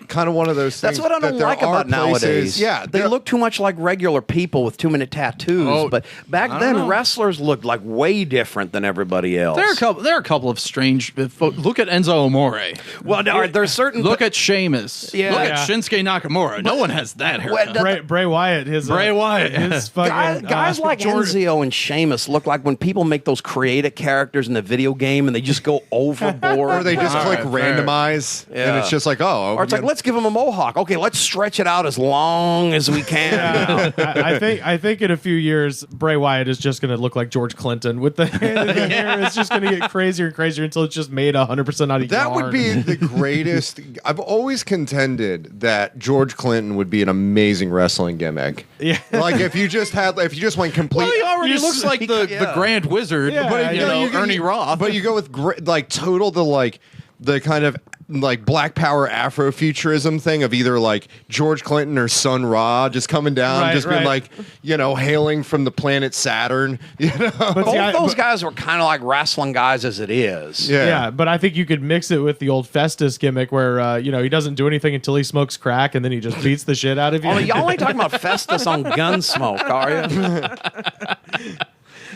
kind of one of those things. That's what I don't like about nowadays. Yeah, they look too much like regular people with too many tattoos. Oh, but back then, wrestlers looked like way different than everybody else. There are a couple of strange. Look at Enzo Amore. Well, there's certain. Look at Sheamus. Yeah. Look at Shinsuke Nakamura. No one has that haircut. Bray Wyatt. His fucking guys like Enzo and Sheamus look like when people make those creative characters in the video game and they just go overboard, or they just click randomize, and it's just like, or it's like, let's give him a mohawk. Okay, let's stretch it out as long as we can. I think in a few years, Bray Wyatt is just going to look like George Clinton with the hair. It's just going to get crazier and crazier until it's just made 100% out of that yarn. would be the greatest. I've always contended that George Clinton would be an amazing wrestling gimmick. Yeah, like if you just went complete. Well, he already looks like the Grand Wizard, but Ernie Roth. But you go with total the kind of like Black Power Afrofuturism thing of either like George Clinton or Sun Ra just coming down, being like, hailing from the planet Saturn. Both those guys were kind of like wrestling guys as it is. Yeah, but I think you could mix it with the old Festus gimmick where he doesn't do anything until he smokes crack and then he just beats the shit out of you. Oh, y'all ain't talking about Festus on Gunsmoke, are you?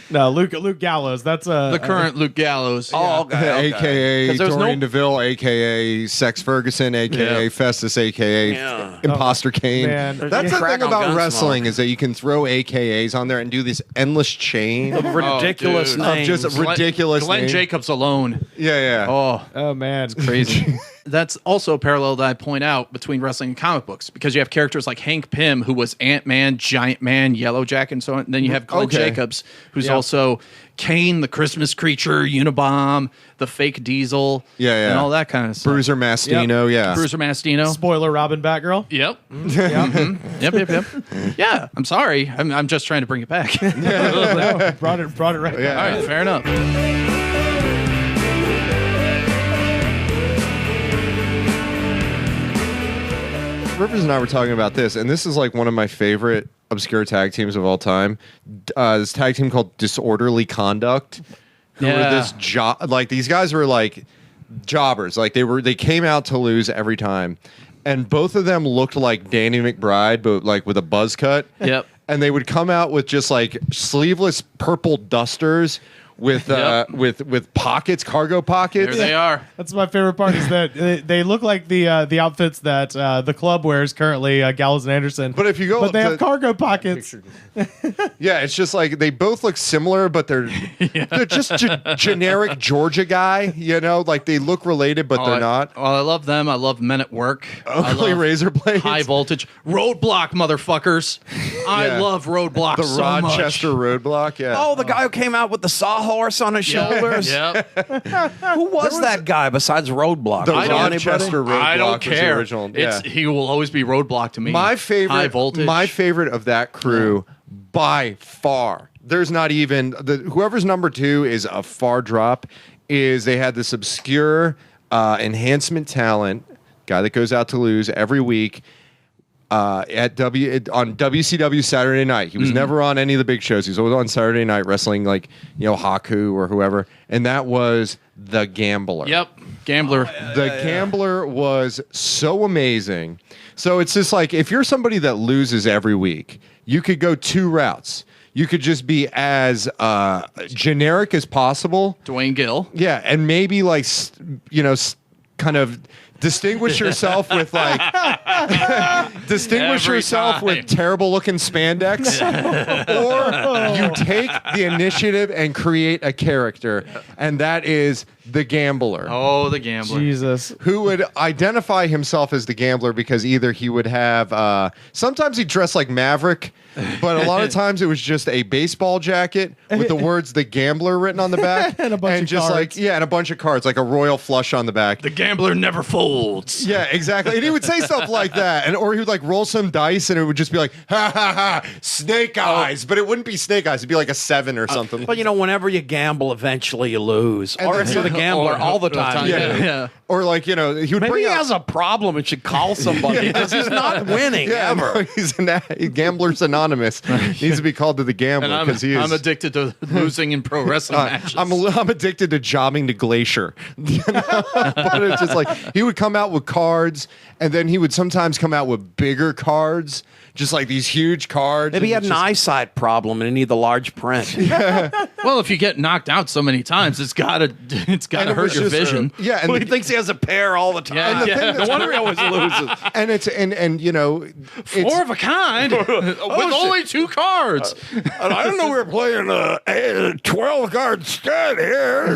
No, Luke Gallows. That's the current Luke Gallows. Oh, okay. AKA Dorian DeVille, AKA Sex Ferguson, AKA Festus, AKA Imposter Kane. Man. That's the thing about wrestling is that you can throw AKAs on there and do this endless chain of ridiculous names. Of just ridiculous Glenn names. Jacobs alone. Yeah. Oh man, it's crazy. That's also a parallel that I point out between wrestling and comic books because you have characters like Hank Pym, who was Ant-Man, Giant Man, Yellow Jacket, and so on. And then you have Glenn Jacobs, who's also Kane, the Christmas creature, Unabomb, the fake Diesel, and all that kind of stuff. Bruiser Mastino, Bruiser Mastino. Spoiler, Robin Batgirl. Yep. Yep. Yeah, I'm sorry. I'm just trying to bring it back. No, brought it right. Yeah. All right, fair enough. Rivers and I were talking about this, and this is like one of my favorite obscure tag teams of all time. This tag team called Disorderly Conduct. Who were this these guys were like jobbers. Like they came out to lose every time. And both of them looked like Danny McBride, but like with a buzz cut. Yep. And they would come out with just like sleeveless purple dusters with pockets, cargo pockets. There they are. That's my favorite part is that they look like the outfits that the club wears currently, Gallows and Anderson. But if you go, they have cargo pockets. Yeah, it's just like they both look similar, but they're just generic Georgia guy. Like they look related, but they're not. Well, I love them. I love Men at Work. Ugly razor blades. High voltage. Roadblock, motherfuckers. I love Roadblock so much. The Rochester Roadblock, yeah. Oh, the guy who came out with the sawhorse on his shoulders? Yep. Who was that guy besides Roadblock? The Rochester Roadblock I don't care. Was the original. He will always be Roadblock to me. My favorite, High voltage. My favorite of that crew by far. There's not even whoever's number 2 is a far drop. Is they had this obscure enhancement talent guy that goes out to lose every week. On WCW Saturday Night. He was never on any of the big shows. He was always on Saturday Night wrestling, like Haku or whoever. And that was the Gambler. Yep, Gambler. The Gambler was so amazing. So it's just like if you're somebody that loses every week, you could go 2 routes. You could just be as generic as possible. Dwayne Gill. Yeah, and maybe like kind of distinguish yourself with with terrible looking spandex, or you take the initiative and create a character, and that is the Gambler. Oh, the Gambler. Jesus. Who would identify himself as the Gambler because either he would have sometimes he'd dress like Maverick, but a lot of times it was just a baseball jacket with the words "The Gambler" written on the back, and a bunch of cards. and a bunch of cards, like a royal flush on the back. The Gambler never folds. Yeah, exactly. And he would say stuff like that, or he would like roll some dice, and it would just be like, "Ha ha ha, snake eyes," but it wouldn't be snake eyes. It'd be like a 7 or something. But whenever you gamble, eventually you lose. And Or if you're the gambler all the time. Yeah. Or like, you know, he would Maybe bring he out, has a problem and should call somebody because he's not winning ever. no, he's Gamblers Anonymous. Needs to be called to the gambler And because he is. I'm addicted to losing in pro wrestling matches. I'm addicted to jobbing to Glacier. You know? But it's just like he would come out with cards, and then he would sometimes come out with bigger cards, just like these huge cards. Maybe he had and an eyesight problem and he needed the large print. Well, if you get knocked out so many times, it's gotta it hurt was your just, vision. Yeah, and Well, he thinks he has a pair all the time. Yeah. and the thing No that's wonder he always loses. and it's and you know, it's, 4 of a kind with only 2 cards. I don't know we're playing a 12-card stud here.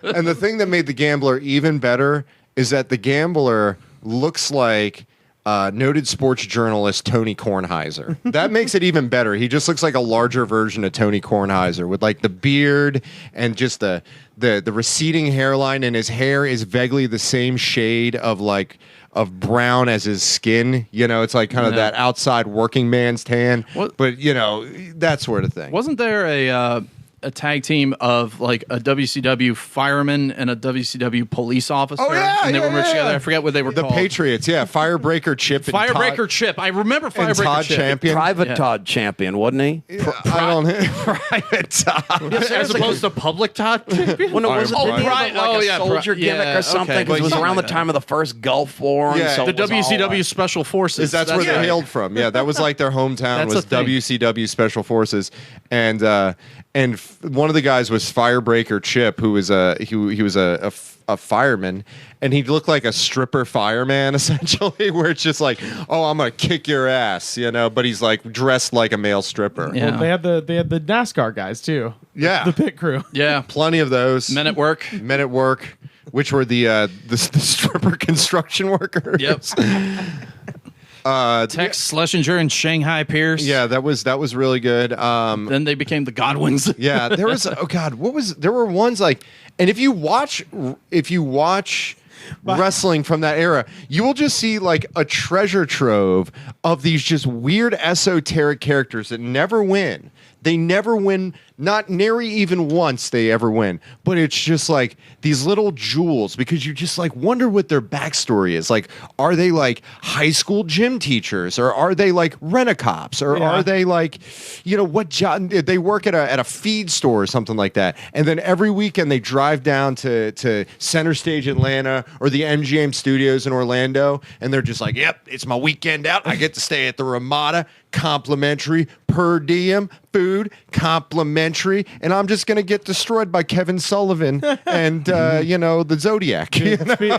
and the thing that made the Gambler even better is that the Gambler looks like noted sports journalist Tony Kornheiser. That makes it even better. He just looks like a larger version of Tony Kornheiser with like the beard and just the receding hairline, and his hair is vaguely the same shade of brown as his skin. You know, it's like kind of that outside working man's tan. But you know, that sort of thing. Wasn't there a tag team of like a WCW fireman and a WCW police officer? Oh, yeah, and they were yeah, merged yeah. together. I forget what they were The called. Patriots, yeah. Firebreaker Chip. And Firebreaker Todd, Chip. I remember and Firebreaker Todd Chip. Champion. Private Todd Champion, wasn't he? I don't know. Private Todd. As opposed to Public Todd Champion? When it was Oh, didn't he have, right. like Oh, a yeah, soldier pri- gimmick yeah, or something. okay. 'Cause it was Something around the like time of the first Gulf War. And Yeah. so The it was all WCW Special Forces. That's where they right. hailed from. Yeah, that was like their hometown That's was a thing. WCW Special Forces, and one of the guys was Firebreaker Chip, who was he was a fireman, and he looked like a stripper fireman essentially, where it's just like, oh, I'm gonna kick your ass, you know, but he's like dressed like a male stripper. Yeah. Well, they had the NASCAR guys too. Yeah. The pit crew. Yeah. Plenty of those. Men at Work. Men at Work, which were the stripper construction workers. Yep. Tex Schlesinger and Shanghai Pierce. Yeah, that was really good. Then they became the Godwins. Yeah, there was there were ones like, and if you watch wrestling from that era, you will just see like a treasure trove of these just weird esoteric characters that never win. They never win, not nary even once they ever win. But it's just like these little jewels, because you just like wonder what their backstory is. Like, are they like high school gym teachers, or are they like rent-a-cops, or are they like, you know, what job they work at a feed store or something like that? And then every weekend they drive down to Center Stage Atlanta or the MGM Studios in Orlando, and they're just like, yep, it's my weekend out. I get to stay at the Ramada, complimentary, per diem, food, complimentary, and I'm just going to get destroyed by Kevin Sullivan and, you know, the Zodiac. You know?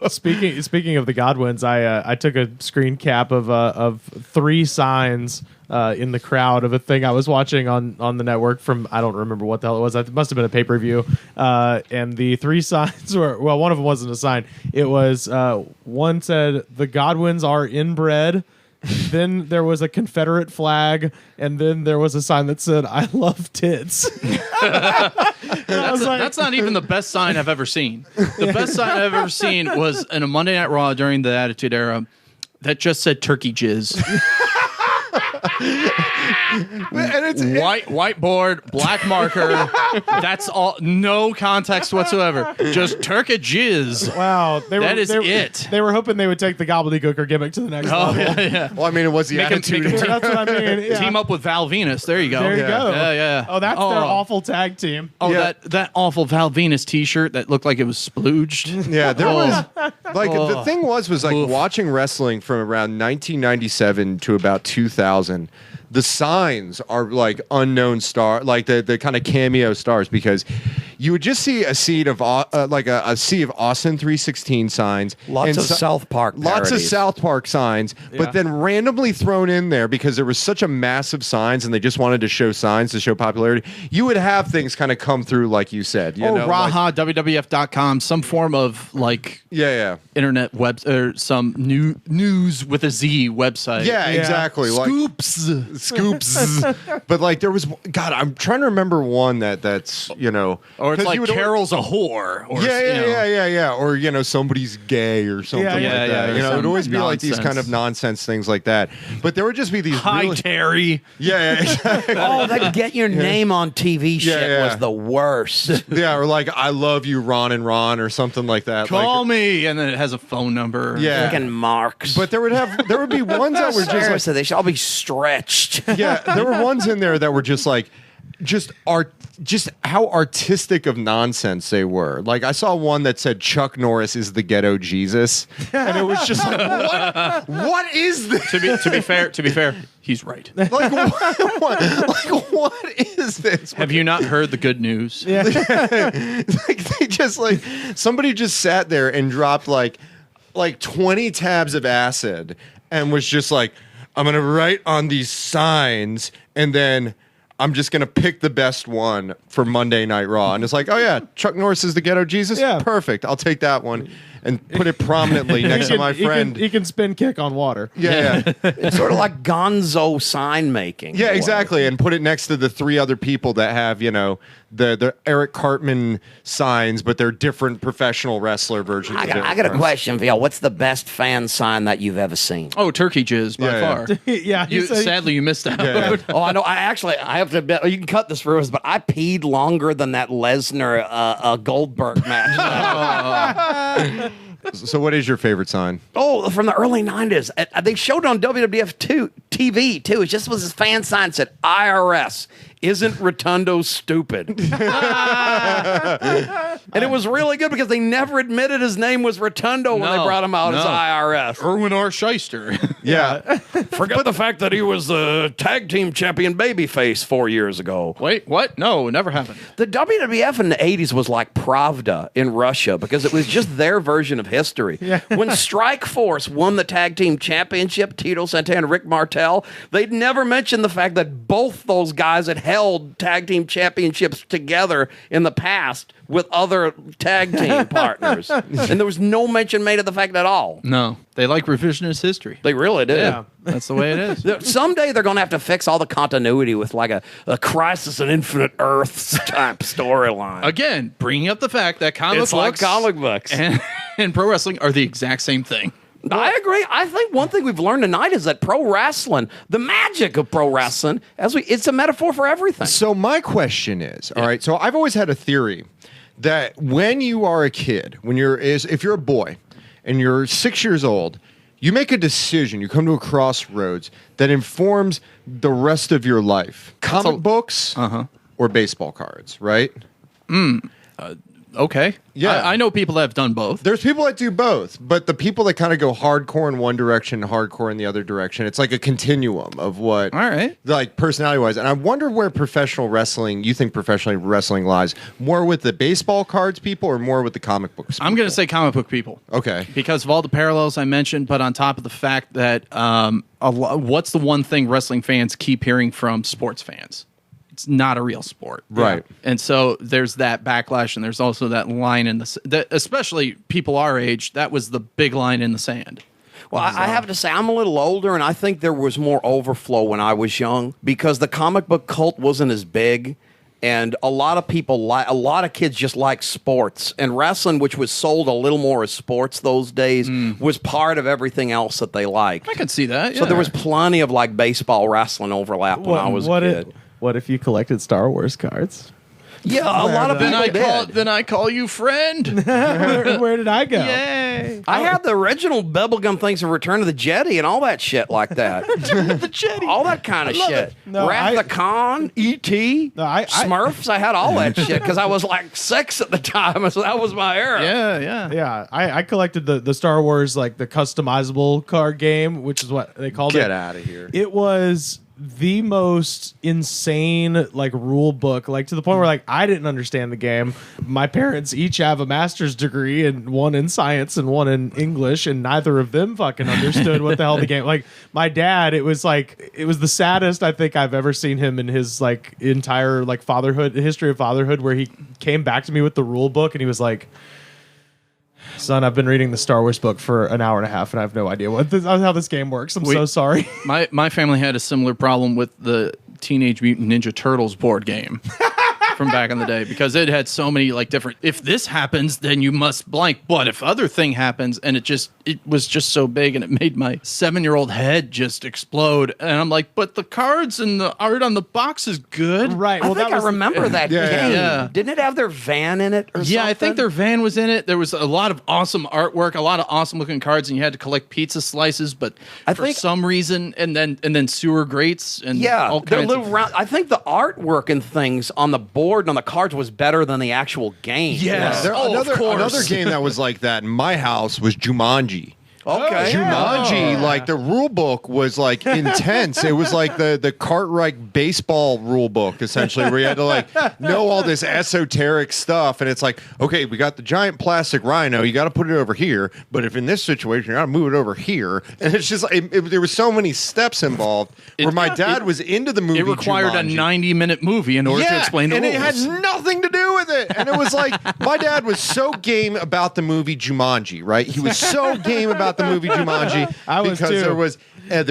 Speaking of the Godwins, I took a screen cap of 3 signs in the crowd of a thing I was watching on the network from, I don't remember what the hell it was. It must have been a pay-per-view. And the 3 signs were, well, one of them wasn't a sign. It was, one said, the Godwins are inbred. Then there was a Confederate flag, and then there was a sign that said, I love tits. That's not even the best sign I've ever seen. The best sign I've ever seen was in a Monday Night Raw during the Attitude Era that just said turkey jizz. Whiteboard, black marker. That's all. No context whatsoever. Just turkey jizz. Wow. That is it. They were hoping they would take the gobbledygooker gimmick to the next level. Yeah. Well, I mean, it was the Make 'em- Attitude make 'em That's what I mean. Yeah. Team up with Val Venus. There you go. There you go. Yeah. Oh, that's their awful tag team. Oh, Yeah. that awful Val Venus T-shirt that looked like it was splooged. Yeah, there was like the Oh. thing was like Oof. watching wrestling from around 1997 to about 2000. The signs are like unknown star, like the kind of cameo stars, because you would just see a sea of a sea of Austin 316 signs, Lots and of South Park lots of parodies. South Park signs, but then randomly thrown in there because there was such a massive signs and they just wanted to show signs to show popularity. You would have things kind of come through, like you said, you know, Raha, WWF.com, some form of like internet web or some news with a Z website. Yeah, exactly. Scoops. Scoops. But like there was, God, I'm trying to remember one that's, you know, Or Or it's 'Cause you like would Carol's a whore. Or, yeah. Or, somebody's gay or something like that. It would always be like these kind of nonsense things like that. But there would just be these Hi, Terry. Yeah, exactly. Oh, that get your name on TV shit was the worst. Yeah, or like, I love you, Ron and Ron, or something like that. Call me. And then it has a phone number. Yeah. Fucking marks. But there would be ones that were just like, Seriously, they should all be stretched. yeah, there were ones in there that were just like, just how artistic of nonsense they were. Like, I saw one that said Chuck Norris is the ghetto Jesus, and it was just like, what is this? To be fair, he's right. Like, what is this? Have you not heard the good news? Yeah. Like, they just like, somebody just sat there and dropped like 20 tabs of acid and was just like, I'm gonna write on these signs and then I'm just going to pick the best one for Monday Night Raw. And it's like, oh, yeah, Chuck Norris is the ghetto Jesus? Yeah. Perfect. I'll take that one and put it prominently next to my friend. He can spin kick on water. Yeah. It's sort of like gonzo sign making. Yeah, exactly. And put it next to the 3 other people that have, the Eric Cartman signs, but they're different professional wrestler versions. I got a question for y'all. What's the best fan sign that you've ever seen? Oh, turkey jizz by far. Yeah. Sadly, you missed out. Yeah. Oh, I know. I have to admit, you can cut this for us, but I peed longer than that Lesnar Goldberg match. So what is your favorite sign? Oh, from the early 90s. They showed it on WWF TV, too. It just was this fan sign that said, IRS, isn't Rotundo stupid? And it was really good because they never admitted his name was Rotundo when they brought him out as IRS. Erwin R. Shyster. Yeah. Forget the fact that he was the tag team champion babyface 4 years ago. Wait, what? No, it never happened. The WWF in the 80s was like Pravda in Russia because it was just their version of history. Yeah. When Strike Force won the tag team championship, Tito Santana, Rick Martel, they'd never mentioned the fact that both those guys had held tag team championships together in the past with other tag team partners. And there was no mention made of the fact at all. No, they like revisionist history. They really do. Yeah, that's the way it is. Someday they're going to have to fix all the continuity with like a Crisis on Infinite Earths type storyline. Again, bringing up the fact that comic books and pro wrestling are the exact same thing. I agree. I think one thing we've learned tonight is that pro wrestling, the magic of pro wrestling, it's a metaphor for everything. So my question is, all right, so I've always had a theory that when you are a kid, if you're a boy and you're 6 years old, you make a decision, you come to a crossroads that informs the rest of your life. Comic books or baseball cards, right? Okay. Yeah. I know people that have done both. There's people that do both, but the people that kind of go hardcore in one direction, hardcore in the other direction, it's like a continuum of what, all right, like personality-wise. And I wonder where you think professional wrestling lies. More with the baseball cards people or more with the comic books people? I'm going to say comic book people. Okay. Because of all the parallels I mentioned, but on top of the fact that what's the one thing wrestling fans keep hearing from sports fans? It's not a real sport. Right. And so there's that backlash, and there's also that line in especially people our age, that was the big line in the sand. Well, I have to say, I'm a little older, and I think there was more overflow when I was young because the comic book cult wasn't as big, and a lot of kids just like sports, and wrestling, which was sold a little more as sports those days, was part of everything else that they liked. I could see that. So there was plenty of like baseball wrestling overlap when I was a kid. What if you collected Star Wars cards? Yeah, a lot of people did. Then I call you friend. Where did I go? Yay. I had the original bubblegum things of Return of the Jedi and all that shit like that. The Jedi. All that kind of shit. No, Wrath of Khan, E.T., Smurfs. I had all that shit because I was like 6 at the time, so that was my era. Yeah. I collected the Star Wars, like the customizable card game, which is what they called it. Get out of here. It was the most insane like rule book, like to the point where like I didn't understand the game. My parents each have a master's degree, and one in science and one in English, and neither of them fucking understood what the hell the game. Like my dad, it was the saddest I think I've ever seen him in his like entire like history of fatherhood, where he came back to me with the rule book and he was like, "Son, I've been reading the Star Wars book for an hour and a half, and I have no idea how this game works. I'm so sorry." My family had a similar problem with the Teenage Mutant Ninja Turtles board game. from back in the day because it had so many like different. If this happens, then you must blank. But if other thing happens, and it was just so big, and it made my 7-year-old head just explode. And I'm like, but the cards and the art on the box is good, right? Well, I remember that game. Yeah. Didn't it have their van in it? Or something? I think their van was in it. There was a lot of awesome artwork, a lot of awesome looking cards, and you had to collect pizza slices. But for some reason, and then sewer grates and all kinds little round. I think the artwork and things on the board and on the cards was better than the actual game. Yes. Another game that was like that in my house was Jumanji. Okay. Jumanji, like the rule book was like intense. It was like the Cartwright baseball rule book, essentially, where you had to like know all this esoteric stuff. And it's like, okay, we got the giant plastic rhino. You got to put it over here. But if in this situation, you got to move it over here. And it's just like, there were so many steps involved. Where my dad was into the movie. It required Jumanji. A 90-minute movie in order to explain the rules. And it had nothing to do with it. And it was like, my dad was so game about the movie Jumanji, right? He was so game about the movie Jumanji because there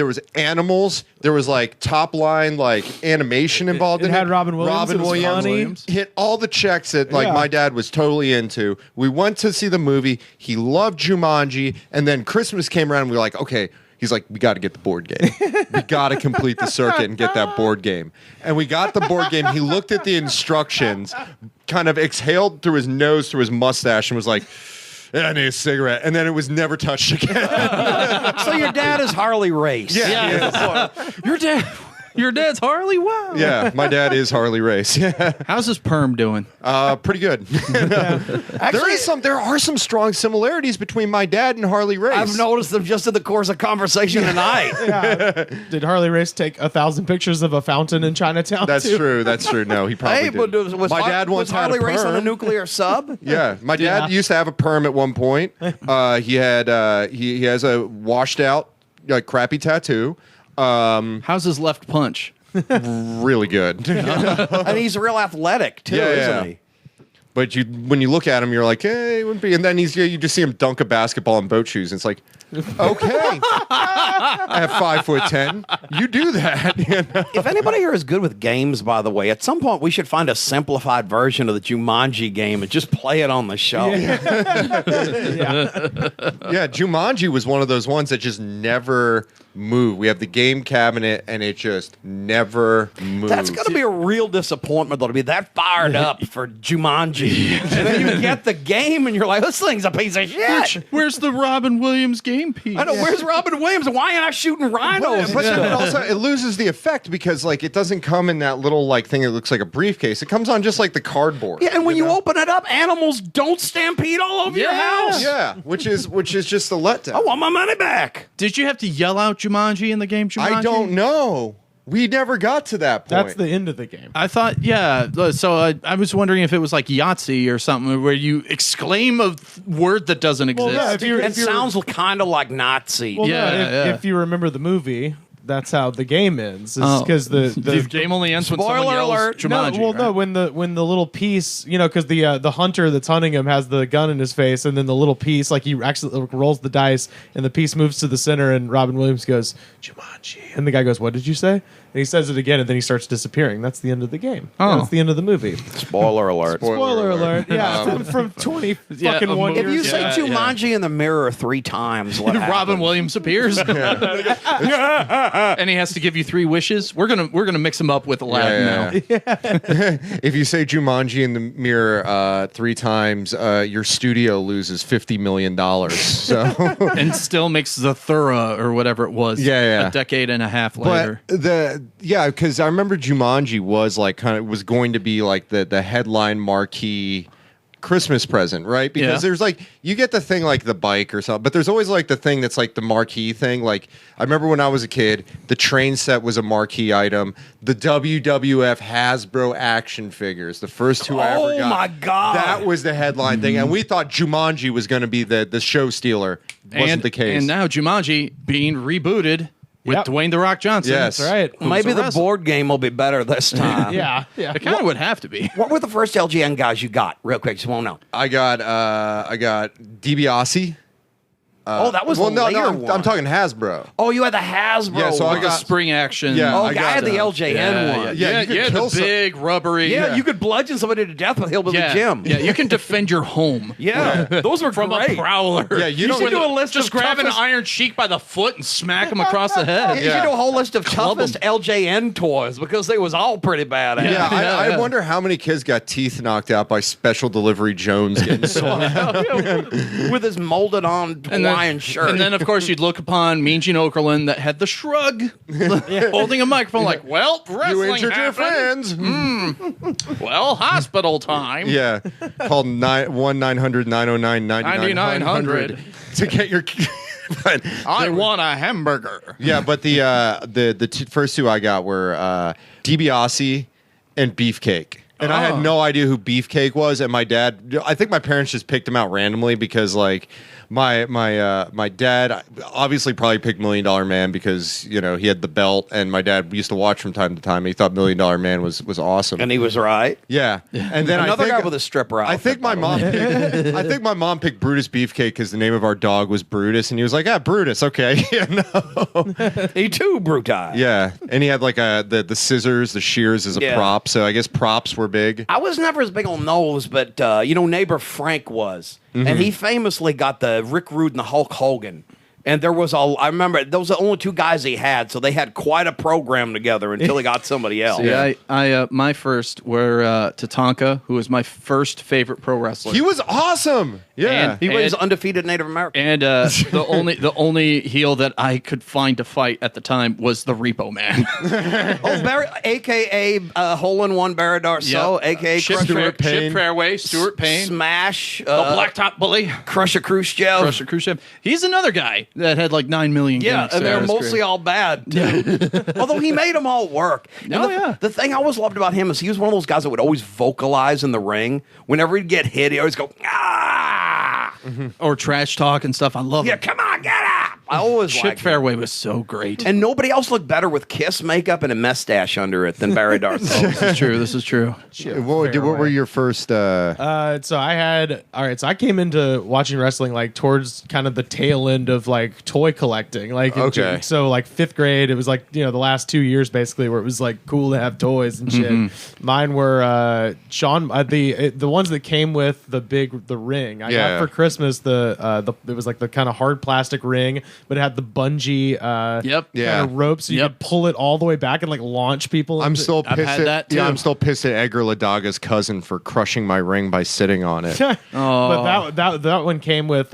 was animals, there was like top line like animation involved in it. Had Robin Williams. Robin Williams hit all the checks that like my dad was totally into. We went to see the movie. He loved Jumanji, and then Christmas came around and we were like, okay. He's like, we got to get the board game. We got to complete the circuit and get that board game. And we got the board game. He looked at the instructions, kind of exhaled through his nose, through his mustache, and was like, I need a cigarette. And then it was never touched again. So your dad is Harley Race. Yeah. Your dad's Harley? Wow. Yeah, my dad is Harley Race. Yeah. How's his perm doing? Pretty good. Actually, there are some strong similarities between my dad and Harley Race. I've noticed them just in the course of conversation tonight. Did Harley Race take 1,000 pictures of a fountain in Chinatown? That's too? true. No, he probably did. Was my dad once had Harley a perm. Race on a nuclear sub? Yeah, my dad used to have a perm at one point. He has a washed out like crappy tattoo. How's his left punch? Really good. And he's real athletic too, isn't he? But when you look at him, you're like, hey, it wouldn't be. And then you just see him dunk a basketball in boat shoes. And it's like, okay, I have 5'10". You do that. You know? If anybody here is good with games, by the way, at some point we should find a simplified version of the Jumanji game and just play it on the show. Yeah, Jumanji was one of those ones that just never moved. We have the game cabinet, and it just never moved. That's going to be a real disappointment, though, to be that fired up for Jumanji. And then you get the game, and you're like, this thing's a piece of shit. Where's the Robin Williams game piece? I know, where's Robin Williams? Why ain't I shooting rhinos? But then it loses the effect because like it doesn't come in that little like thing that looks like a briefcase. It comes on just like the cardboard. Yeah, and when you open it up, animals don't stampede all over your house. Yeah, which is just a letdown. I want my money back. Did you have to yell out Jumanji in the game Jumanji? I don't know. We never got to that point. That's the end of the game. I thought, so I was wondering if it was like Yahtzee or something where you exclaim a word that doesn't exist. Well, yeah, It sounds kind of like Nazi. Well, if you remember the movie, that's how the game ends. Because the game only ends when someone yells alert. Jumanji. No, when the little piece, because the hunter that's hunting him has the gun in his face, and then the little piece, like he actually rolls the dice, and the piece moves to the center, and Robin Williams goes Jumanji, and the guy goes, "What did you say?" And he says it again, and then he starts disappearing. That's the end of the game. That's the end of the movie. Spoiler alert. Spoiler alert. Yeah, from 20 fucking 1 years. If you say Jumanji in the mirror 3 times, what happens? Robin Williams appears, and he has to give you 3 wishes. We're gonna mix him up with Aladdin now. If you say Jumanji in the mirror 3 times, your studio loses $50 million. So and still makes Zathura or whatever it was. A decade and a half later. But because I remember Jumanji was like was going to be like the headline marquee Christmas present, right? Because there's like you get the thing like the bike or something, but there's always like the thing that's like the marquee thing. Like I remember when I was a kid, the train set was a marquee item. The WWF Hasbro action figures, the first 2 I ever got. Oh my god, that was the headline thing, and we thought Jumanji was going to be the show stealer. Wasn't the case, and now Jumanji being rebooted. With Dwayne "The Rock" Johnson. Yes. That's right. Maybe the board game will be better this time. Yeah. It kind of would have to be. What were the first LGN guys you got? Real quick, just won't know. I got DiBiase. That was well, the no, later no, one. I'm talking Hasbro. Oh, you had the Hasbro. Yeah, so I one. got spring action. Yeah, Oh, I I got had the LJN one. Yeah, you could the kill some- big rubbery. Yeah, you could bludgeon somebody to death with Hillbilly Jim. Yeah, you can defend your home. Yeah, those were From great. a prowler. Yeah, you don't should do a list just of grab an toughest- Iron Sheik by the foot and smack him across the head. You should do a whole list of toughest LJN toys because they was all pretty badass. Yeah, I wonder how many kids got teeth knocked out by Special Delivery Jones getting swung. With his molded on Hawaiian shirt. And then, of course, you'd look upon Mean Gene Okerlund that had the shrug, holding a microphone like, well, wrestling You injured your happened. friends. Well, hospital time. Yeah, called 1-900-909-9900 to get your. But I want a hamburger. yeah, but the first two I got were DiBiase and Beefcake. And I had no idea who Beefcake was, and my dad. I think my parents just picked him out randomly because, like, my dad obviously probably picked $1 Million Man because he had the belt, and my dad used to watch from time to time. And he thought $1 Million Man was awesome, and he was right. Yeah, and then another I think, guy with a stripper outfit. I think my mom. I think my mom picked Brutus Beefcake because the name of our dog was Brutus, and he was like, Brutus, okay, he too, Brutai. Yeah, and he had like the scissors, the shears as a prop. So I guess props were big. I was never as big on those, but neighbor Frank was, and he famously got the Rick Rude and the Hulk Hogan. And there was I remember those were the only two guys he had, so they had quite a program together until he got somebody else. See, I my first were Tatanka, who was my first favorite pro wrestler. He was awesome. Yeah, he was undefeated Native American. And the only heel that I could find to fight at the time was the Repo Man. Barry, a.k.a. Hole-in-One Barry Darsow, a.k.a. Chip Fairway, Stuart Payne, Smash, the Blacktop Bully, Crusher Khrushchev. He's another guy that had like 9 million gimmicks. And they're mostly all bad, too. Although he made them all work. The thing I always loved about him is he was one of those guys that would always vocalize in the ring. Whenever he'd get hit, he'd always go, ah! Or trash talk and stuff. I love it. Come on, get up! I always Chip liked Fairway was so great. And nobody else looked better with Kiss makeup and a mustache under it than Barry Darsow. This is true. What were your first? So I came into watching wrestling like towards kind of the tail end of like toy collecting. Like so like 5th grade, it was like the last 2 years basically where it was like cool to have toys and shit. Mine were the ones that came with the ring. I got for Christmas it was like the kind of hard plastic ring, but it had the bungee kind of rope, so you could pull it all the way back and like launch people. I'm still I've pissed had at that, too. I'm still pissed at Edgar Ladaga's cousin for crushing my ring by sitting on it. But that one came with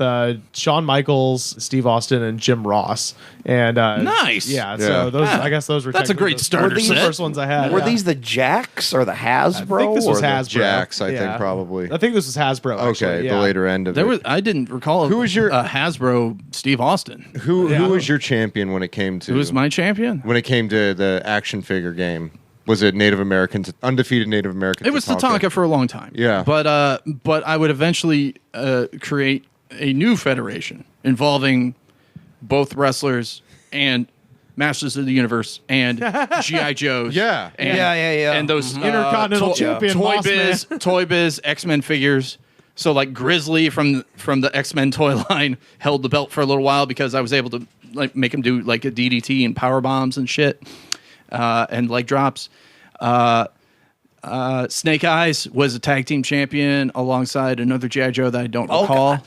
Shawn Michaels, Steve Austin, and Jim Ross. And nice. So those I guess those were that's a great starter the set. first ones I had. Were these the Jacks or the Hasbro? I think this was Hasbro. Jacks, I think probably. I think this was Hasbro. Actually, the later end of it. I didn't recall. Who was your Hasbro Steve Austin? Who was your champion when it came to? Who was my champion? When it came to the action figure game? Was it Native Americans, undefeated Native Americans? It was Tatanka for a long time. Yeah. But I would eventually create a new federation involving both wrestlers and Masters of the Universe and G.I. Joes. Yeah. And those Intercontinental champion Toy Biz, X-Men figures. So like Grizzly from the X-Men toy line held the belt for a little while because I was able to like make him do like a DDT and power bombs and shit, and leg drops. Snake Eyes was a tag team champion alongside another G.I. Joe that I don't recall.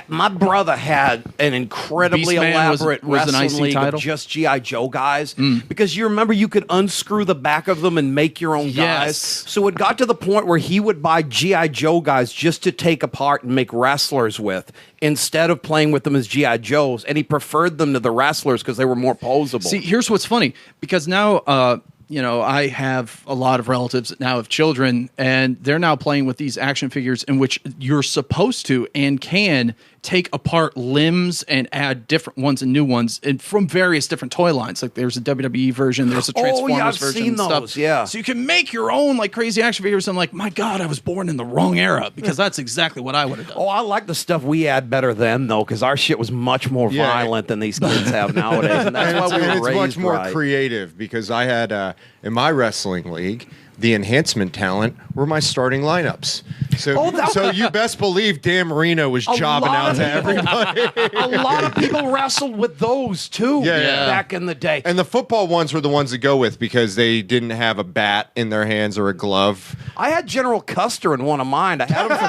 My brother had an incredibly Beastman elaborate was an wrestling IC league title? of just G.I. Joe guys. Because you remember you could unscrew the back of them and make your own guys. So it got to the point where he would buy G.I. Joe guys just to take apart and make wrestlers with instead of playing with them as G.I. Joes. And he preferred them to the wrestlers because they were more posable. See, here's what's funny. Because now... I have a lot of relatives that now have children, and they're now playing with these action figures in which you're supposed to and can take apart limbs and add different ones and new ones and from various different toy lines. Like there's a WWE version, there's a Transformers version. Seen and those, stuff. yeah. So you can make your own like crazy action figures. I'm like, my God, I was born in the wrong era because that's exactly what I would have done. I like the stuff we had better then, though, because our shit was much more violent than these kids have nowadays. And that's why we were it's raised much more right. creative because I had, in my wrestling league, the enhancement talent were my starting lineups. So you best believe Dan Marino was jobbing out to everybody. A lot of people wrestled with those too back in the day. And the football ones were the ones to go with because they didn't have a bat in their hands or a glove. I had General Custer in one of mine. I had him for,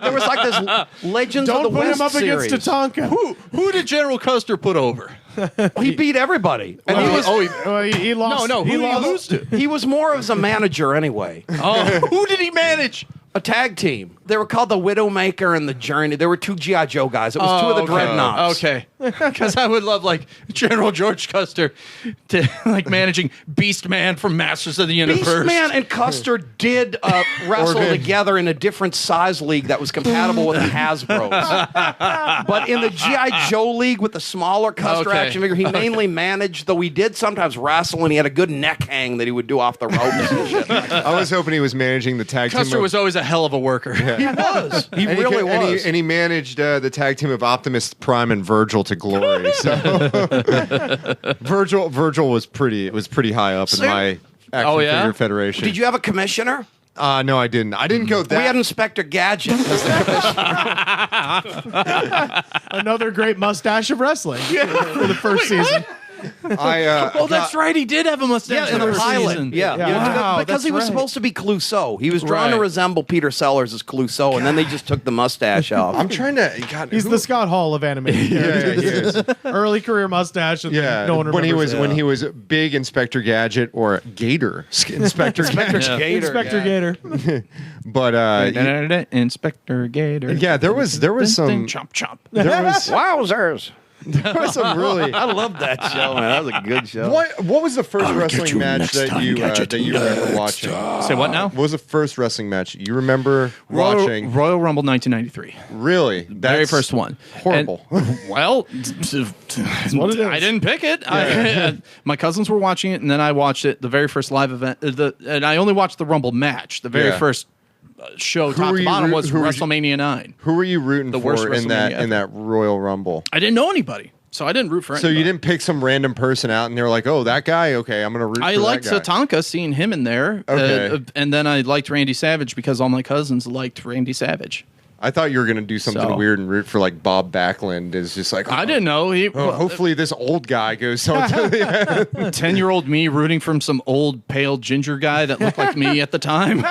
there was like this Legends of the Don't put West him up series. against Tatanka. Who did General Custer put over? He beat everybody. And He lost. No, who did he lose to? he was more as a manager anyway. Oh, who did he manage? A tag team. They were called the Widowmaker and the Journey. There were two G.I. Joe guys. It was two of the Dreadnoughts. Okay. Because I would love, like, General George Custer to, like, managing Beast Man from Masters of the Universe. Beastman and Custer did wrestle together in a different size league that was compatible with the Hasbros. But in the G.I. Joe league with the smaller Custer action figure, he mainly managed, though he did sometimes wrestle, and he had a good neck hang that he would do off the ropes and shit. I was hoping he was managing the tag team. Custer was always a hell of a worker. He was. He really was. And he managed the tag team of Optimus Prime and Virgil to glory. So Virgil was pretty high up in my action figure federation. Did you have a commissioner? No, I didn't. I didn't go that. We had Inspector Gadget as the commissioner. Another great mustache of wrestling for the first season. That's right. He did have a mustache in the pilot. season. Yeah. Because he was supposed to be Clouseau. He was drawn to resemble Peter Sellers as Clouseau, and then they just took the mustache off. I'm trying to. He's the Scott Hall of animated characters. He is. Early career mustache. And no one remembers when he was big Inspector Gadget or Gator Inspector Gator. Inspector Gator. But Inspector Gator. Yeah, there was some chomp chomp. There was wowzers. There was some really. I love that show, man. That was a good show. What was the first wrestling match that you remember watching? Say what now? What was the first wrestling match you remember watching? Royal Rumble 1993. Really? Very first one. Horrible. Well, what it is. I didn't pick it. My cousins were watching it, and then I watched it. The very first live event, and I only watched the Rumble match. The very first show, top to bottom, was WrestleMania 9. Who were you rooting worst for in that Royal Rumble? I didn't know anybody, so I didn't root for anybody. So you didn't pick some random person out, and they were like, "Oh, that guy. Okay, I'm going to root." I for liked that guy. Tatanka, seeing him in there, and then I liked Randy Savage because all my cousins liked Randy Savage. I thought you were going to do something weird and root for like Bob Backlund. Is just like I didn't know. Hopefully, this old guy goes on to the 10-year-old me rooting from some old pale ginger guy that looked like me at the time.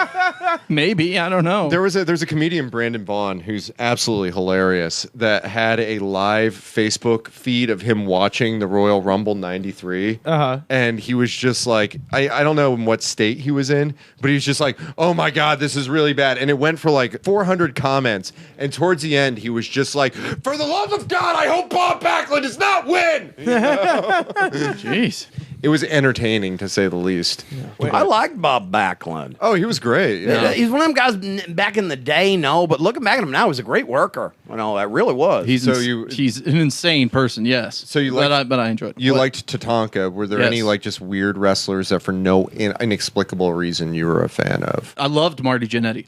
Maybe, I don't know. There's a comedian, Brandon Vaughn, who's absolutely hilarious, that had a live Facebook feed of him watching the Royal Rumble 93. And he was just like, I don't know in what state he was in, but he was just like, oh my God, this is really bad. And it went for like 400 comments. And towards the end, he was just like, for the love of God, I hope Bob Backlund does not win. Jeez. It was entertaining, to say the least. I liked Bob Backlund. Oh, he was great. Yeah. He's one of them guys back in the day, but looking back at him now, he's a great worker. That really was. He's an insane person, yes. So but I enjoyed it. You liked Tatanka. Were there any like just weird wrestlers that for no inexplicable reason you were a fan of? I loved Marty Jannetty.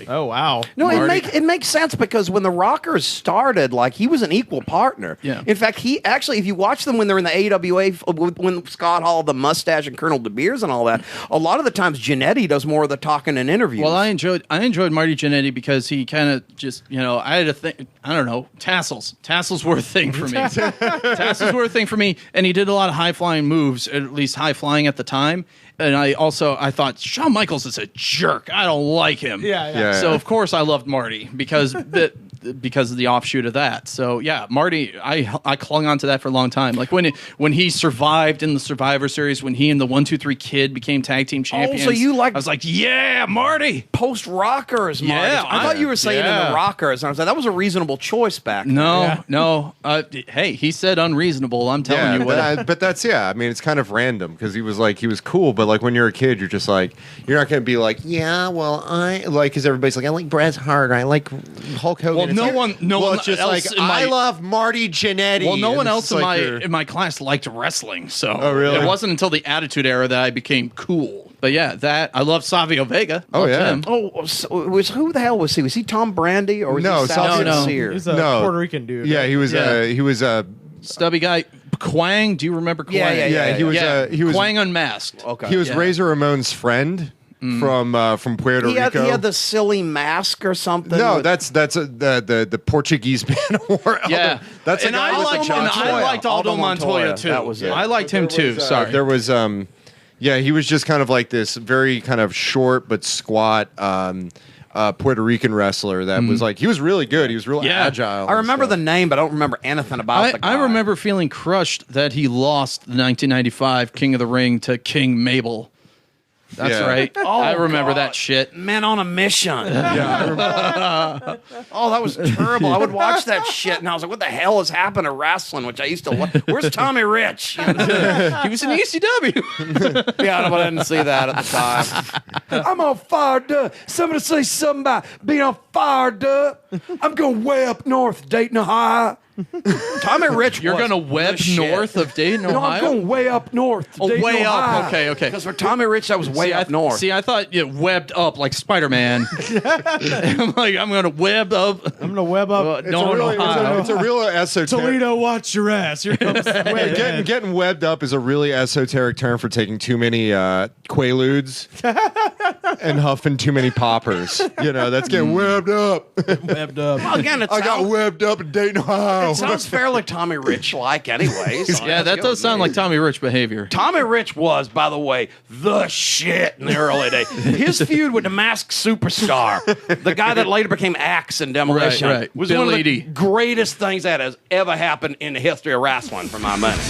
Oh, wow. No, it makes sense because when the Rockers started, like, he was an equal partner. Yeah. In fact, he actually, if you watch them when they're in the AWA, when Scott Hall, the Mustache, and Colonel De Beers and all that, a lot of the times Jannetty does more of the talking and interviews. Well, I enjoyed Marty Jannetty because he kind of just, I had a thing, I don't know, tassels. Tassels were a thing for me. Tassels were a thing for me, and he did a lot of high-flying moves, at least high-flying at the time. And I thought, Shawn Michaels is a jerk. I don't like him. Yeah. So, of course, I loved Marty because of the offshoot of that. So, yeah, Marty, I clung on to that for a long time. Like when he survived in the Survivor Series, when he and the 1-2-3 Kid became tag team champions. Oh, so you like... I was like, yeah, Marty. Post-Rockers, Marty. Yeah. I thought you were saying in the Rockers. And I was like, that was a reasonable choice back then. No. Hey, he said unreasable. I'm telling you what. But that's, I mean, it's kind of random because he was cool, but like when you're a kid, you're just like, you're not going to be like, yeah, well, I like, because everybody's like, I like Bret Hart, I like Hulk Hogan. Well, no one it's just else like, in my, I love Marty Jannetty. Well, no one else in my class liked wrestling, so really? It wasn't until the Attitude Era that I became cool. But yeah, I love Savio Vega. Oh, yeah. Him. Oh, so who the hell was he? Was he Tom Brandy or was he Savio Sears? He's a Puerto Rican dude. Yeah, he was. He was a stubby guy. Quang. Do you remember Quang? Yeah, he was Quang Unmasked. Okay. He was Razor Ramon's friend from Puerto Rico. He had the silly mask or something. No, that's the Portuguese man. Yeah, that's and I liked Aldo Montoya too. That was it. I liked him too. Sorry, there was he was just kind of like this very kind of short but squat Puerto Rican wrestler that was like, he was really good. He was real agile. I remember the name, but I don't remember anything about the guy. I remember feeling crushed that he lost the 1995 King of the Ring to King Mabel. That's right. Oh, I remember God. that shit. Men on a mission. Yeah, I remember. Oh, that was terrible. I would watch that shit, and I was like, what the hell has happened to wrestling, which I used to love. Where's Tommy Rich? You know? He was in ECW. Yeah, but I didn't see that at the time. I'm on fire, duh. Somebody say something about being on fire, duh. I'm going way up north, Dayton, Ohio. Tommy Rich, You're going to web north of Dayton, Ohio? No, I'm going way up north. Oh, Dayton, way Ohio. up. Okay. Because for Tommy Rich, that was way up north. See, I thought you webbed up like Spider-Man. I'm like, I'm going to web up. I'm going to web up. It's a real esoteric. Toledo, watch your ass. Here comes getting webbed up is a really esoteric term for taking too many Quaaludes and huffing too many poppers. You know, that's getting webbed up. Webbed up. Well, again, I got webbed up in Dayton, Ohio. It sounds fairly Tommy Rich-like anyways. Yeah, that does sound like Tommy Rich behavior. Tommy Rich was, by the way, the shit in the early days. His feud with the Masked Superstar, the guy that later became Axe in Demolition, Right. was Bill one of the Eadie. greatest things that has ever happened in the history of wrestling, for my money. 1,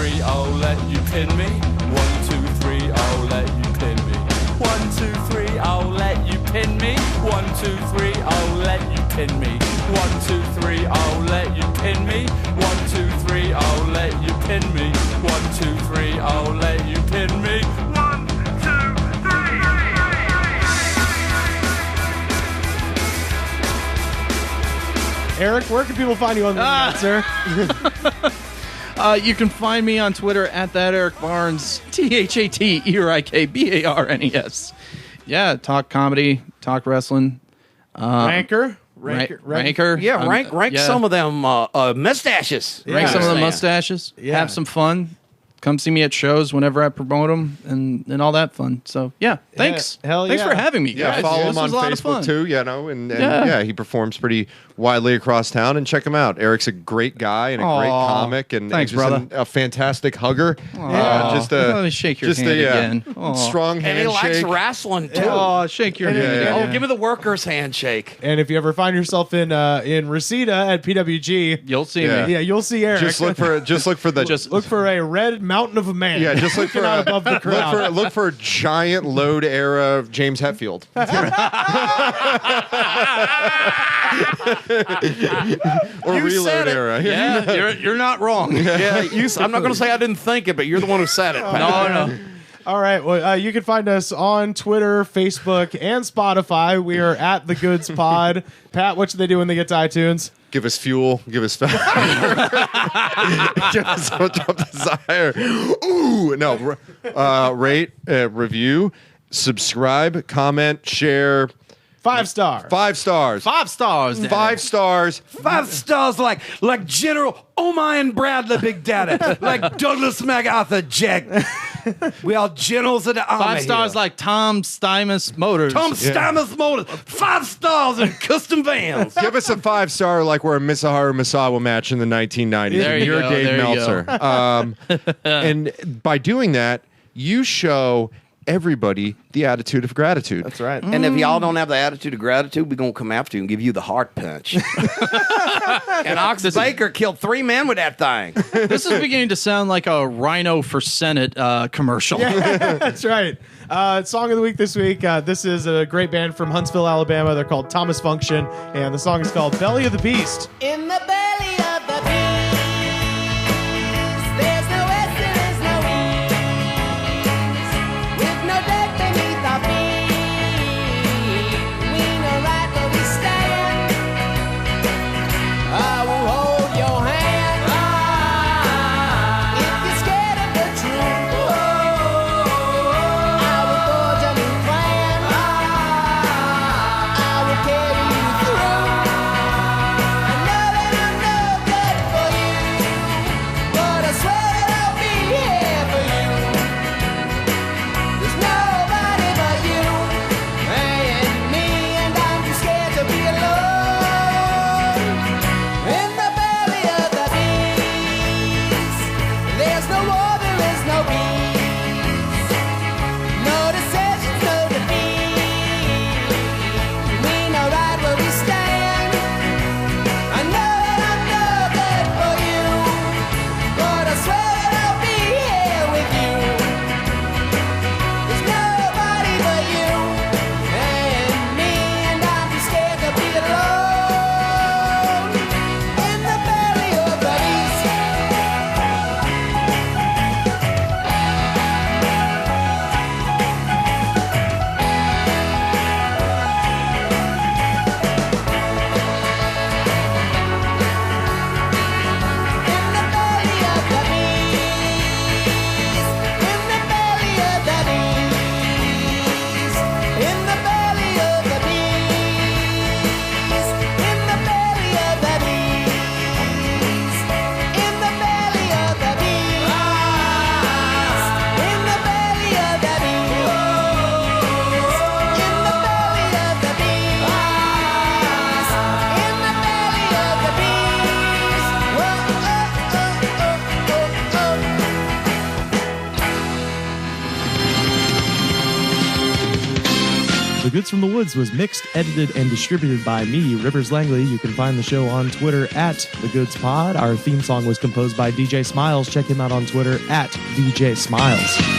2, 3, oh, let you pin me. 1, 2, 3, oh, let you pin me. 1, 2, 3, oh, let you pin me. 1, 2, 3, oh, let you pin me. 1, 2, 3, oh, let you pin me. 1, 2, 3, oh, let you pin me. 1, 2, 3, oh, let you pin me. 1, 2, 3. Eric, where can people find you on the internet, sir? You can find me on Twitter at that Erik Barnes, ThatErikBarnes. Yeah, talk comedy, talk wrestling. Ranker. Ranker. Yeah, rank some of them mustaches. Rank some of the mustaches. Yeah. Have some fun. Come see me at shows whenever I promote them and all that fun. So, yeah, thanks. Hell Thanks yeah. for having me, Yeah, guys. follow This him on was a lot of fun. Facebook too. You know, and he performs pretty widely across town. And check him out. Eric's a great guy and a great comic, and thanks, just brother. a fantastic hugger. Just let me shake your hand again. Strong And he likes handshake. wrestling, too. Oh, shake your hand again. Oh, give me the worker's handshake. And if you ever find yourself in Reseda at PWG, You'll see Yeah. me. yeah, you'll see Eric. Just look for a red mountain of a man. Yeah, just look for out above the crowd. look for a giant load era of James Hetfield. Or You reload said it. era. Yeah, you're not wrong. Yeah, I'm not going to say I didn't think it, but you're the one who said it. No. All right. Well, you can find us on Twitter, Facebook, and Spotify. We are at The Goods Pod. Pat, what should they do when they get to iTunes? Give us fuel. Give us fire. Give us so much desire. Ooh, no. Rate, review, subscribe, comment, share. 5 stars. 5 stars. 5 stars. Daddy. 5 stars. 5 stars like General Omayan Bradley Big Daddy, like Douglas MacArthur Jack. We are generals of the army. 5 stars here. like Tom Steimus Motors. Tom Stamos Motors. 5 stars in custom vans. Give us a 5-star like we're a Misaharu Misawa match in the 1990s. There you You're go, Dave there you Meltzer. And by doing that, you show everybody the attitude of gratitude. That's right. And if y'all don't have the attitude of gratitude, we're going to come after you and give you the heart punch. And Ox Baker killed 3 men with that thing. This is beginning to sound like a Rhino for Senate commercial. That's right. Song of the week this week. This is a great band from Huntsville, Alabama. They're called Thomas Function, and the song is called Belly of the Beast. In the belly of the beast, there's no rest and there's no ease. With no deck beneath our feet, we know right where we stand. I will hold your hand if you're scared of the truth. I will forge a new plan. I will carry you through. I know that I'm The Goods from the Woods was mixed, edited, and distributed by me, Rivers Langley. You can find the show on Twitter at The Goods Pod. Our theme song was composed by DJ Smiles. Check him out on Twitter at DJ Smiles.